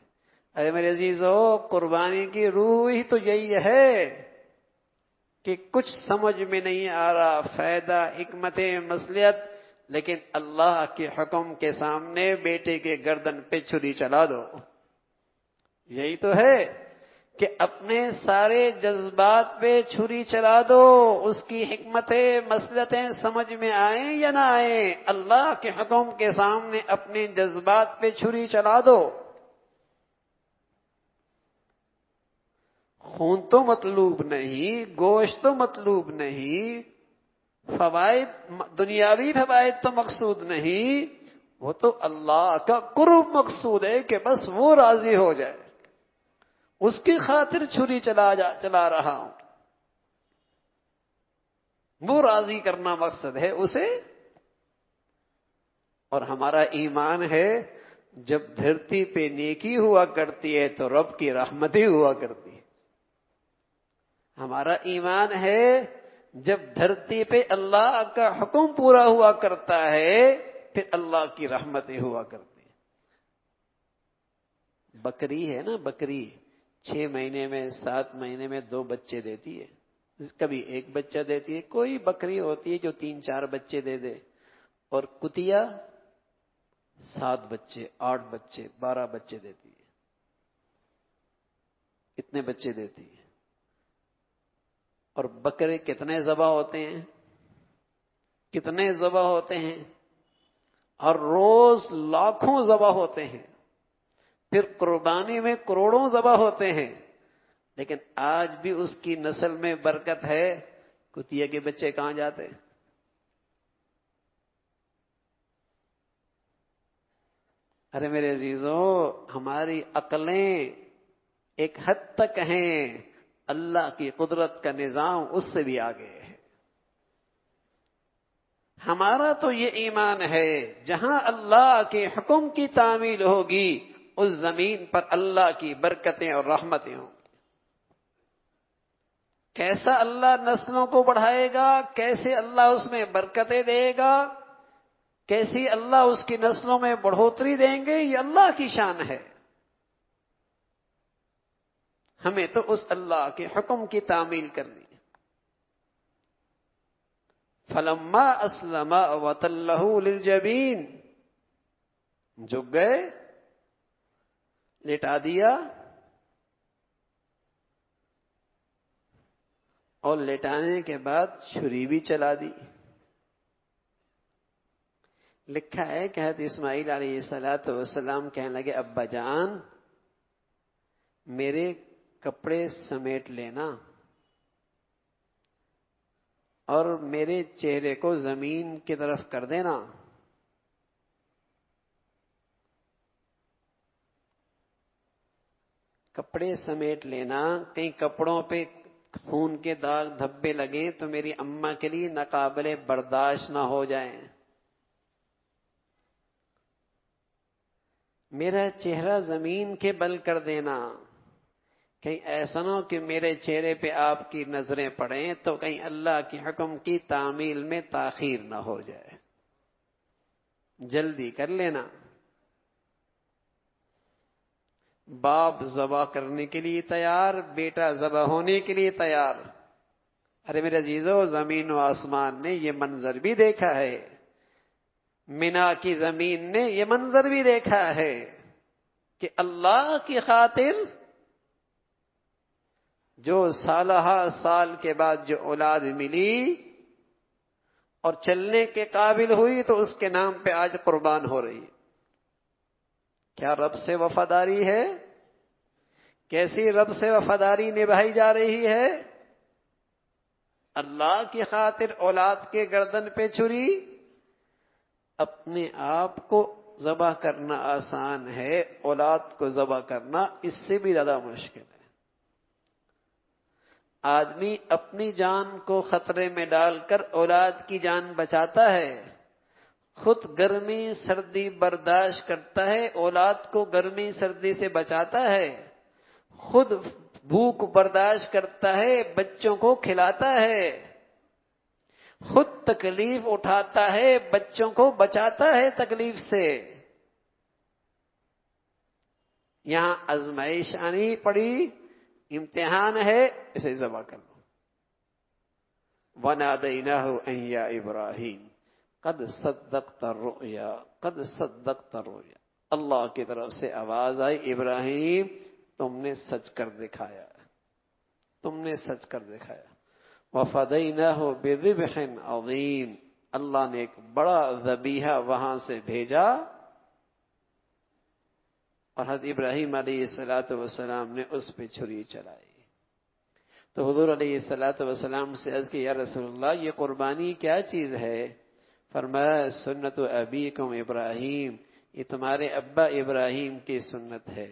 ارے میرے عزیزو، قربانی کی روح ہی تو یہی ہے کہ کچھ سمجھ میں نہیں آ رہا، فائدہ، حکمت، مصلحت، لیکن اللہ کے حکم کے سامنے بیٹے کے گردن پہ چھری چلا دو۔ یہی تو ہے کہ اپنے سارے جذبات پہ چھری چلا دو، اس کی حکمتیں، مصلحتیں سمجھ میں آئیں یا نہ آئیں، اللہ کے حکم کے سامنے اپنے جذبات پہ چھری چلا دو۔ خون تو مطلوب نہیں، گوشت تو مطلوب نہیں، فوائد، دنیاوی فوائد تو مقصود نہیں، وہ تو اللہ کا قرب مقصود ہے کہ بس وہ راضی ہو جائے، اس کی خاطر چھری چلا رہا ہوں، وہ راضی کرنا مقصد ہے اسے۔ اور ہمارا ایمان ہے جب دھرتی پہ نیکی ہوا کرتی ہے تو رب کی رحمت ہی ہوا کرتی ہے۔ ہمارا ایمان ہے جب دھرتی پہ اللہ کا حکم پورا ہوا کرتا ہے پھر اللہ کی رحمتیں ہوا کرتی ہیں۔ بکری ہے نا، بکری 6 مہینے میں 7 مہینے میں 2 بچے دیتی ہے، کبھی 1 بچہ دیتی ہے، کوئی بکری ہوتی ہے جو 3-4 بچے دے دے، اور کتیا 7 بچے 8 بچے 12 بچے دیتی ہے، اتنے بچے دیتی ہے۔ اور بکرے کتنے ذبح ہوتے ہیں، کتنے ذبح ہوتے ہیں، ہر روز لاکھوں ذبح ہوتے ہیں، پھر قربانی میں کروڑوں ذبح ہوتے ہیں، لیکن آج بھی اس کی نسل میں برکت ہے۔ کتیا کے بچے کہاں جاتے؟ ارے میرے عزیزو، ہماری عقلیں ایک حد تک ہیں، اللہ کی قدرت کا نظام اس سے بھی آگے ہے۔ ہمارا تو یہ ایمان ہے جہاں اللہ کے حکم کی تعمیل ہوگی اس زمین پر اللہ کی برکتیں اور رحمتیں ہوں۔ کیسا اللہ نسلوں کو بڑھائے گا، کیسے اللہ اس میں برکتیں دے گا، کیسی اللہ اس کی نسلوں میں بڑھوتری دیں گے، یہ اللہ کی شان ہے۔ ہمیں تو اس اللہ کے حکم کی تعمیل کرنی ہے۔ فلما اسلم وتلہ للجبین، جھک گئے، لٹا دیا، اور لٹانے کے بعد چھری بھی چلا دی۔ لکھا ہے کہ حضرت اسماعیل علیہ السلام کہنے لگے، ابا جان میرے کپڑے سمیٹ لینا اور میرے چہرے کو زمین کی طرف کر دینا۔ کپڑے سمیٹ لینا، کہیں کپڑوں پہ خون کے داغ دھبے لگیں تو میری اماں کے لیے ناقابل برداشت نہ ہو جائیں۔ میرا چہرہ زمین کے بل کر دینا، کہیں ایسا نہ ہو کہ میرے چہرے پہ آپ کی نظریں پڑیں تو کہیں اللہ کے حکم کی تعمیل میں تاخیر نہ ہو جائے، جلدی کر لینا۔ باپ ذبح کرنے کے لیے تیار، بیٹا ذبح ہونے کے لیے تیار۔ ارے میرے عزیزو، زمین و آسمان نے یہ منظر بھی دیکھا ہے، مینا کی زمین نے یہ منظر بھی دیکھا ہے کہ اللہ کی خاطر جو سالہ سال کے بعد جو اولاد ملی اور چلنے کے قابل ہوئی تو اس کے نام پہ آج قربان ہو رہی ہے۔ کیا رب سے وفاداری ہے؟ کیسی رب سے وفاداری نبھائی جا رہی ہے؟ اللہ کی خاطر اولاد کے گردن پہ چھری۔ اپنے آپ کو ذبح کرنا آسان ہے، اولاد کو ذبح کرنا اس سے بھی زیادہ مشکل ہے۔ آدمی اپنی جان کو خطرے میں ڈال کر اولاد کی جان بچاتا ہے، خود گرمی سردی برداشت کرتا ہے، اولاد کو گرمی سردی سے بچاتا ہے، خود بھوک برداشت کرتا ہے، بچوں کو کھلاتا ہے، خود تکلیف اٹھاتا ہے، بچوں کو بچاتا ہے تکلیف سے۔ یہاں آزمائش آنی پڑی، امتحان ہے، اسے ذبح کر لو۔ وَنَادَيْنَاهُ أَن يَا إِبْرَاهِيمُ قَدْ صَدَّقْتَ الرُّؤْيَا قَدْ صَدَّقْتَ الرُّؤْيَا، اللہ کی طرف سے آواز آئی، ابراہیم تم نے سچ کر دکھایا، تم نے سچ کر دکھایا۔ وَفَدَيْنَاهُ بِذِبْحٍ عَظِيمٍ، اللہ نے ایک بڑا ذبیحہ وہاں سے بھیجا، اور حضرت ابراہیم علیہ السلام نے اس پہ چھری چلائی۔ تو حضور علیہ السلام سے عرض کی، یا رسول اللہ یہ قربانی کیا چیز ہے؟ فرمایا سنت ابیکم ابراہیم، یہ تمہارے ابا ابراہیم کی سنت ہے۔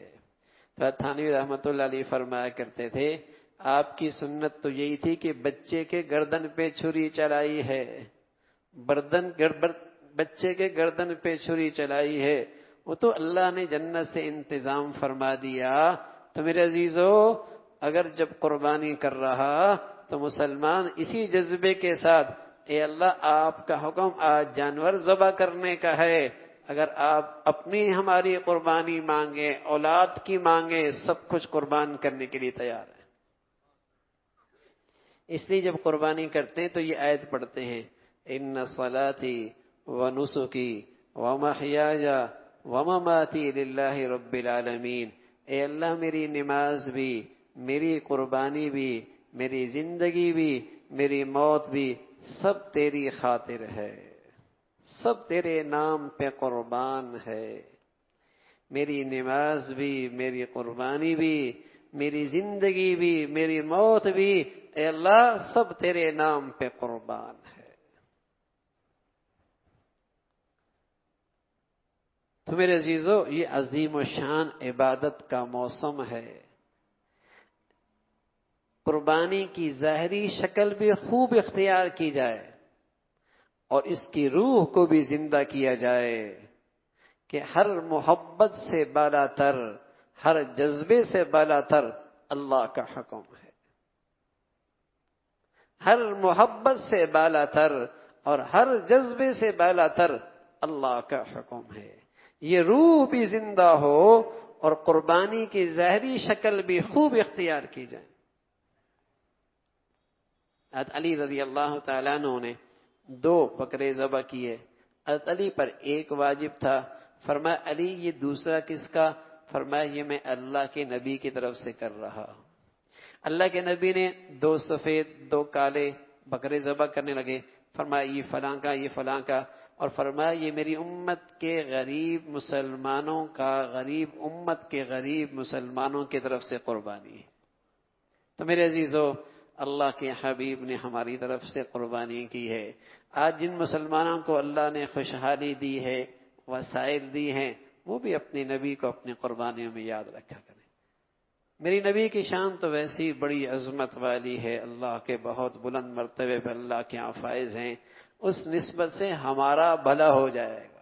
تو تھانوی رحمۃ اللہ علیہ فرمایا کرتے تھے، آپ کی سنت تو یہی تھی کہ بچے کے گردن پہ چھری چلائی ہے، بچے کے گردن پہ چھری چلائی ہے، وہ تو اللہ نے جنت سے انتظام فرما دیا۔ تو میرے عزیزو، اگر جب قربانی کر رہا تو مسلمان اسی جذبے کے ساتھ اے اللہ آپ کا حکم آج جانور ذبح کرنے کا ہے، اگر آپ اپنی ہماری قربانی مانگیں، اولاد کی مانگیں، سب کچھ قربان کرنے کے لیے تیار ہے۔ اس لیے جب قربانی کرتے ہیں تو یہ آیت پڑھتے ہیں ان صلاتی ونسکی ومحیای ومماتی للہ رب العالمین، اے اللہ میری نماز بھی، میری قربانی بھی، میری زندگی بھی، میری موت بھی سب تیری خاطر ہے، سب تیرے نام پہ قربان ہے، میری نماز بھی، میری قربانی بھی، میری زندگی بھی، میری موت بھی، اے اللہ سب تیرے نام پہ قربان ہے۔ تو میرے عزیزو، یہ عظیم و شان عبادت کا موسم ہے۔ قربانی کی ظاہری شکل بھی خوب اختیار کی جائے اور اس کی روح کو بھی زندہ کیا جائے کہ ہر محبت سے بالا تر، ہر جذبے سے بالا تر اللہ کا حکم ہے، ہر محبت سے بالا تر اور ہر جذبے سے بالا تر اللہ کا حکم ہے۔ یہ روح بھی زندہ ہو اور قربانی کی ظاہری شکل بھی خوب اختیار کی جائے۔ حضرت علی رضی اللہ تعالیٰ عنہ نے 2 بکرے ذبح کیے، حضرت علی پر ایک واجب تھا، فرمایا علی یہ دوسرا کس کا؟ فرمایا یہ میں اللہ کے نبی کی طرف سے کر رہا ہوں۔ اللہ کے نبی نے 2 سفید 2 کالے بکرے ذبح کرنے لگے، فرمایا یہ فلاں کا، یہ فلاں کا، اور فرمایا یہ میری امت کے غریب مسلمانوں کا، غریب امت کے غریب مسلمانوں کی طرف سے قربانی ہے۔ تو میرے عزیزو، اللہ کے حبیب نے ہماری طرف سے قربانی کی ہے۔ آج جن مسلمانوں کو اللہ نے خوشحالی دی ہے، وسائل دی ہیں، وہ بھی اپنے نبی کو اپنی قربانیوں میں یاد رکھا کریں۔ میری نبی کی شان تو ویسی بڑی عظمت والی ہے، اللہ کے بہت بلند مرتبے پہ اللہ کے یہاں فائز ہیں، اس نسبت سے ہمارا بھلا ہو جائے گا،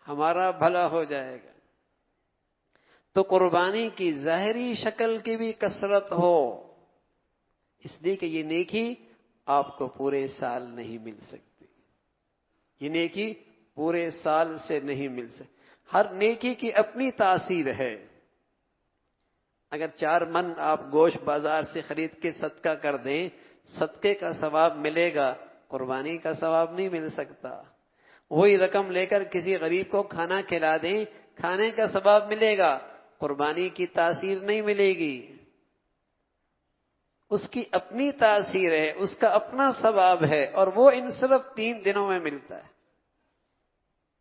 ہمارا بھلا ہو جائے گا۔ تو قربانی کی ظاہری شکل کی بھی کثرت ہو، اس لیے کہ یہ نیکی آپ کو پورے سال نہیں مل سکتی، یہ نیکی پورے سال سے نہیں مل سکتی۔ ہر نیکی کی اپنی تاثیر ہے۔ اگر 4 من آپ گوشت بازار سے خرید کے صدقہ کر دیں، صدقے کا ثواب ملے گا، قربانی کا ثواب نہیں مل سکتا۔ وہی رقم لے کر کسی غریب کو کھانا کھلا دیں، کھانے کا ثواب ملے گا، قربانی کی تاثیر نہیں ملے گی۔ اس کی اپنی تاثیر ہے، اس کا اپنا ثواب ہے، اور وہ ان صرف 3 دنوں میں ملتا ہے۔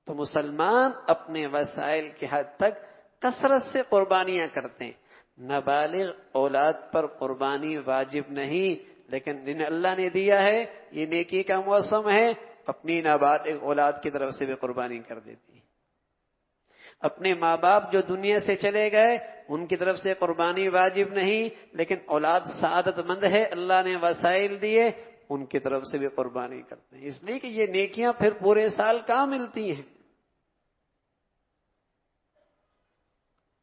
تو مسلمان اپنے وسائل کی حد تک کثرت سے قربانیاں کرتے ہیں۔ نابالغ اولاد پر قربانی واجب نہیں، لیکن جنہیں اللہ نے دیا ہے، یہ نیکی کا موسم ہے، اپنی نابالغ اولاد کی طرف سے بھی قربانی کر دیتی ہے۔ اپنے ماں باپ جو دنیا سے چلے گئے، ان کی طرف سے قربانی واجب نہیں، لیکن اولاد سعادت مند ہے، اللہ نے وسائل دیے، ان کی طرف سے بھی قربانی کرتے ہیں، اس لیے کہ یہ نیکیاں پھر پورے سال کہاں ملتی ہیں،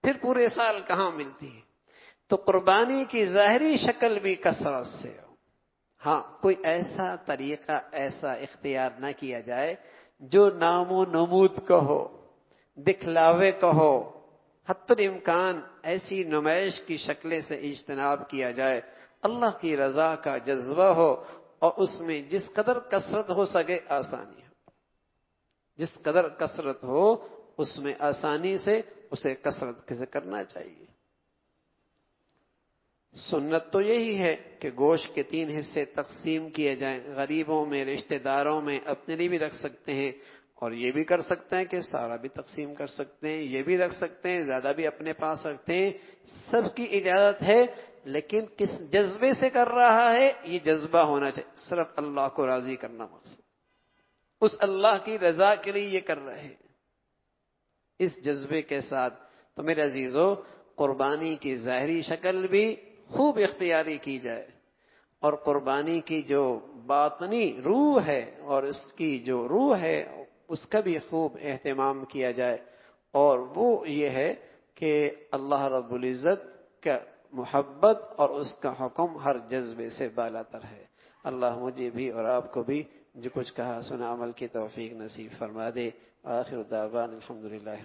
پھر پورے سال کہاں ملتی ہیں۔ تو قربانی کی ظاہری شکل بھی کثرت سے ہو۔ ہاں، کوئی ایسا طریقہ ایسا اختیار نہ کیا جائے جو نام و نمود کا ہو، دکھلاوے کا ہو، حتی الامکان ایسی نمائش کی شکلیں سے اجتناب کیا جائے، اللہ کی رضا کا جذبہ ہو، اور اس میں جس قدر کثرت ہو سکے آسانی ہو، جس قدر کثرت ہو اس میں آسانی سے اسے کثرت سے کرنا چاہیے۔ سنت تو یہی ہے کہ گوشت کے 3 حصے تقسیم کیے جائیں، غریبوں میں، رشتہ داروں میں، اپنے لیے بھی رکھ سکتے ہیں، اور یہ بھی کر سکتے ہیں کہ سارا بھی تقسیم کر سکتے ہیں، یہ بھی رکھ سکتے ہیں، زیادہ بھی اپنے پاس رکھتے ہیں، سب کی اجازت ہے، لیکن کس جذبے سے کر رہا ہے یہ جذبہ ہونا چاہیے، صرف اللہ کو راضی کرنا مقصد، اس اللہ کی رضا کے لیے یہ کر رہے ہیں، اس جذبے کے ساتھ۔ تو میرے عزیزو، قربانی کی ظاہری شکل بھی خوب اختیاری کی جائے، اور قربانی کی جو باطنی روح ہے اور اس کی جو روح ہے اس کا بھی خوب اہتمام کیا جائے، اور وہ یہ ہے کہ اللہ رب العزت کا محبت اور اس کا حکم ہر جذبے سے بالا تر ہے۔ اللہ مجھے بھی اور آپ کو بھی جو کچھ کہا سنا عمل کی توفیق نصیب فرما دے۔ آخر دعوان الحمدللہ۔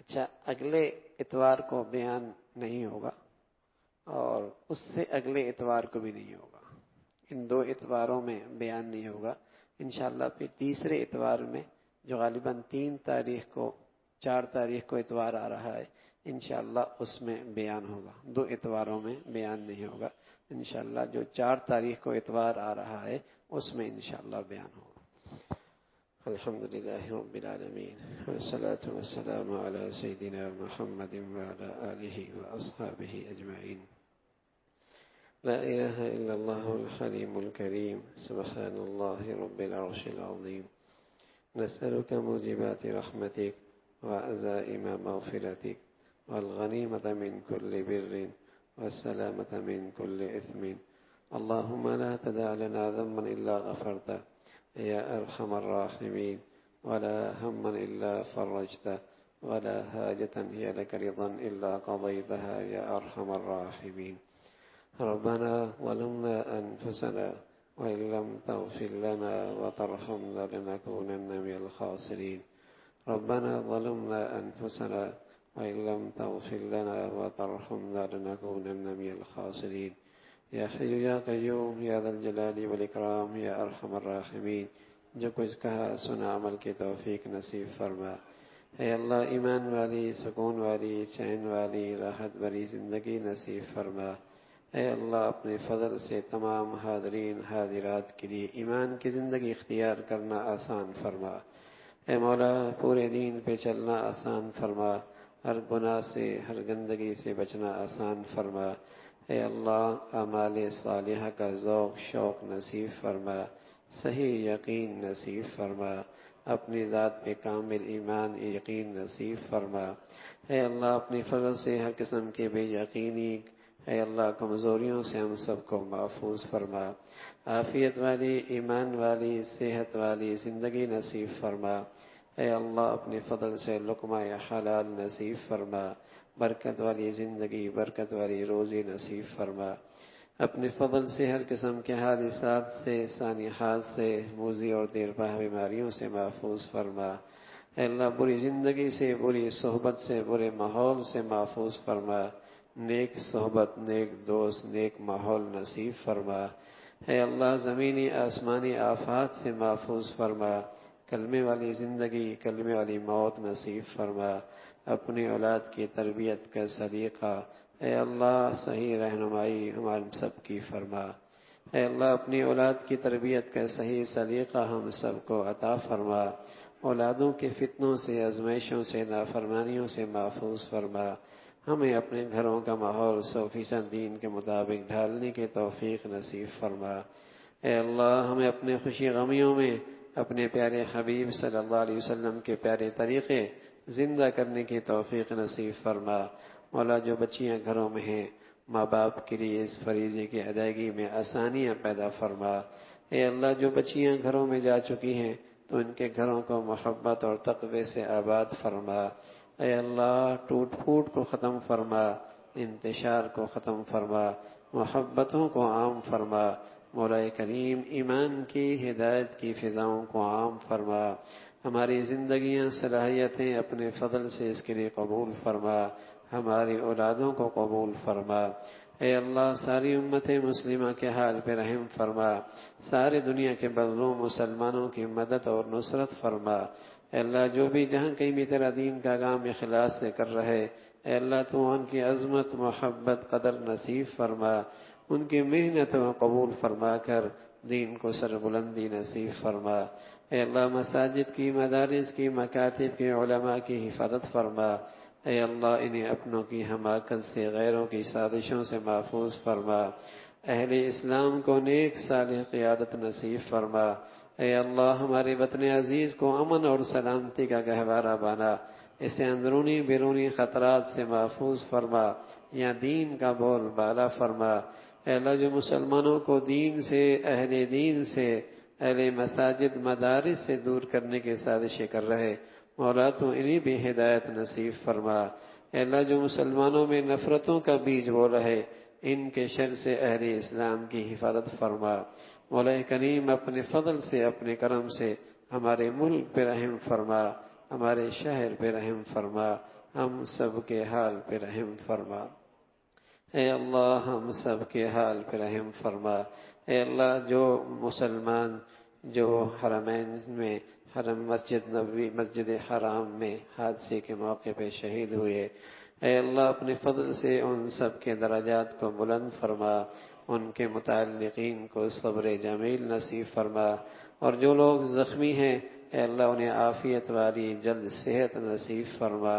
اچھا، اگلے اتوار کو بیان نہیں ہوگا اور اس سے اگلے اتوار کو بھی نہیں ہوگا، ان 2 اتواروں میں بیان نہیں ہوگا۔ انشاءاللہ پھر تیسرے اتوار میں جو غالباً 4 تاریخ کو اتوار آ رہا ہے، انشاءاللہ اس میں بیان ہوگا۔ 2 اتواروں میں بیان نہیں ہوگا، انشاءاللہ جو 4 تاریخ کو اتوار آ رہا ہے اس میں انشاءاللہ بیان ہوگا۔ الحمدللہ رب العالمین والصلاة والسلام علی سیدنا محمد وعلی آلہ واصحابہ اجمعین۔ لا الہ الا اللہ الحلیم الکریم سبحان اللہ رب العرش العظیم۔ نسألك موجبات رحمتك وعزائم مغفرتك والغنیمة من كل بر والسلامة من كل إثم۔ اللهم لا تدع لنا ذنبا إلا غفرته يا أرحم الراحمين، ولا هما إلا فرجته، ولا حاجة هي لك رضا إلا قضيتها يا أرحم الراحمين۔ ربنا ظلمنا أنفسنا وإن لم تغفر لنا وترحمنا لنكونن من الخاسرين۔ ربنا ظلمنا أنفسنا وإن لم تغفر لنا وترحمنا لنكونن من الخاسرين۔ یا حی یا قیوم یا ذا الجلال والاکرام یا ارحم الراحمین، جو کچھ کہا سنا عمل کی توفیق نصیب فرما۔ اے اللہ ایمان والی، سکون والی، چین والی، راحت بھری زندگی نصیب فرما۔ اے اللہ اپنے فضل سے تمام حاضرین حاضرات کے لیے ایمان کی زندگی اختیار کرنا آسان فرما۔ اے مولا پورے دین پہ چلنا آسان فرما، ہر گناہ سے ہر گندگی سے بچنا آسان فرما۔ اے اللہ اعمال صالحہ کا ذوق شوق نصیب فرما، صحیح یقین نصیب فرما، اپنی ذات پہ کامل ایمان یقین نصیب فرما۔ اے اللہ اپنی فضل سے ہر قسم کے بے یقینی، اے اللہ کمزوریوں سے ہم سب کو محفوظ فرما۔ عافیت والی، ایمان والی، صحت والی زندگی نصیب فرما۔ اے اللہ اپنے فضل سے لقمہ حلال نصیب فرما، برکت والی زندگی، برکت والی روزی نصیب فرما۔ اپنے فضل سے ہر قسم کے حادثات سے، سانحات سے، موذی اور دیرپا بیماریوں سے محفوظ فرما۔ اے اللہ بری زندگی سے، بری صحبت سے، برے ماحول سے محفوظ فرما، نیک صحبت، نیک دوست، نیک ماحول نصیب فرما۔ اے اللہ زمینی آسمانی آفات سے محفوظ فرما، کلمے والی زندگی، کلمے والی موت نصیب فرما۔ اپنی اولاد کی تربیت کا سلیقہ، اے اللہ صحیح رہنمائی ہم سب کی فرما۔ اے اللہ اپنی اولاد کی تربیت کا صحیح سلیقہ ہم سب کو عطا فرما۔ اولادوں کے فتنوں سے، آزمائشوں سے، نافرمانیوں سے محفوظ فرما۔ ہمیں اپنے گھروں کا ماحول 100% دین کے مطابق ڈھالنے کی توفیق نصیب فرما۔ اے اللہ ہمیں اپنے خوشی غمیوں میں اپنے پیارے حبیب صلی اللہ علیہ وسلم کے پیارے طریقے زندہ کرنے کی توفیق نصیب فرما۔ مولا جو بچیاں گھروں میں ہیں، ماں باپ کے لیے اس فریضے کی ادائیگی میں آسانیاں پیدا فرما۔ اے اللہ جو بچیاں گھروں میں جا چکی ہیں تو ان کے گھروں کو محبت اور تقوی سے آباد فرما۔ اے اللہ ٹوٹ پھوٹ کو ختم فرما، انتشار کو ختم فرما، محبتوں کو عام فرما۔ مولا کریم ایمان کی، ہدایت کی فضاؤں کو عام فرما۔ ہماری زندگیاں، صلاحیتیں اپنے فضل سے اس کے لیے قبول فرما، ہماری اولادوں کو قبول فرما۔ اے اللہ ساری امت مسلمہ کے حال پہ رحم فرما، سارے دنیا کے مظلوم مسلمانوں کی مدد اور نصرت فرما۔ اے اللہ جو بھی جہاں کہیں بھی تیرا دین کا کام اخلاص سے کر رہے، اے اللہ تو ان کی عظمت، محبت، قدر نصیب فرما، ان کی محنت کو قبول فرما کر دین کو سربلندی نصیب فرما۔ اے اللہ مساجد کی، مدارس کی، مکاتب کی، علماء کی حفاظت فرما۔ اے اللہ انہیں اپنوں کی حماقت سے، غیروں کی سازشوں سے محفوظ فرما۔ اہل اسلام کو نیک صالح قیادت نصیب فرما۔ اے اللہ ہمارے وطن عزیز کو امن اور سلامتی کا گہوارہ بنا، اسے اندرونی بیرونی خطرات سے محفوظ فرما، یا دین کا بول بالا فرما۔ اے اللہ جو مسلمانوں کو دین سے، اہل دین سے، اہل مساجد مدارس سے دور کرنے کی سازشیں کر رہے، مولا تو انہیں بھی ہدایت نصیب فرما۔ اے اللہ جو مسلمانوں میں نفرتوں کا بیج بو رہے، ان کے شر سے اہل اسلام کی حفاظت فرما۔ مولا کریم اپنے فضل سے، اپنے کرم سے ہمارے ملک پہ رحم فرما، ہمارے شہر پہ رحم فرما، ہم سب کے حال پہ رحم فرما۔ اے اللہ ہم سب کے حال پہ رحم فرما۔ اے اللہ جو مسلمان جو حرمین میں، حرم مسجد نبوی، مسجد حرام میں حادثے کے موقع پہ شہید ہوئے، اے اللہ اپنے فضل سے ان سب کے درجات کو بلند فرما، ان کے متعلقین کو صبر جمیل نصیب فرما، اور جو لوگ زخمی ہیں اے اللہ انہیں عافیت والی جلد صحت نصیب فرما۔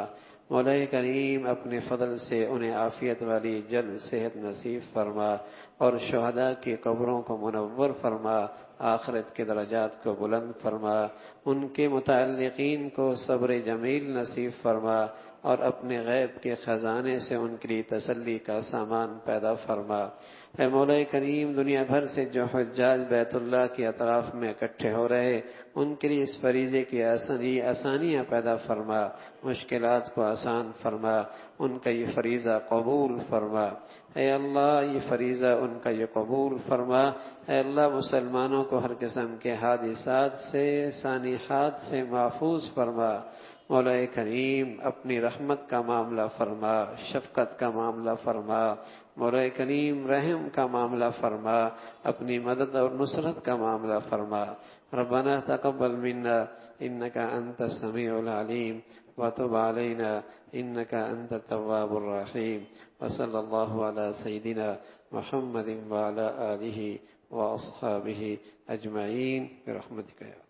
مولا کریم اپنے فضل سے انہیں عافیت والی جلد صحت نصیب فرما، اور شہداء کی قبروں کو منور فرما، آخرت کے درجات کو بلند فرما، ان کے متعلقین کو صبر جمیل نصیب فرما، اور اپنے غیب کے خزانے سے ان کے لیے تسلی کا سامان پیدا فرما۔ اے مولا کریم دنیا بھر سے جو حجاج بیت اللہ کے اطراف میں اکٹھے ہو رہے، ان کے لیے اس فریضے کی آسانیاں پیدا فرما، مشکلات کو آسان فرما، ان کا یہ فریضہ قبول فرما۔ اے اللہ یہ فریضہ ان کا یہ قبول فرما۔ اے اللہ مسلمانوں کو ہر قسم کے حادثات سے، سانحات سے محفوظ فرما۔ مولا کریم اپنی رحمت کا معاملہ فرما، شفقت کا معاملہ فرما، مولا کریم رحم کا معاملہ فرما، اپنی مدد اور نصرت کا معاملہ فرما۔ ربنا تقبل منا انك انت السميع العليم وتب علينا انك انت التواب الرحيم، وصلى الله على سيدنا محمد وعلى آله واصحابه اجمعين برحمتك يا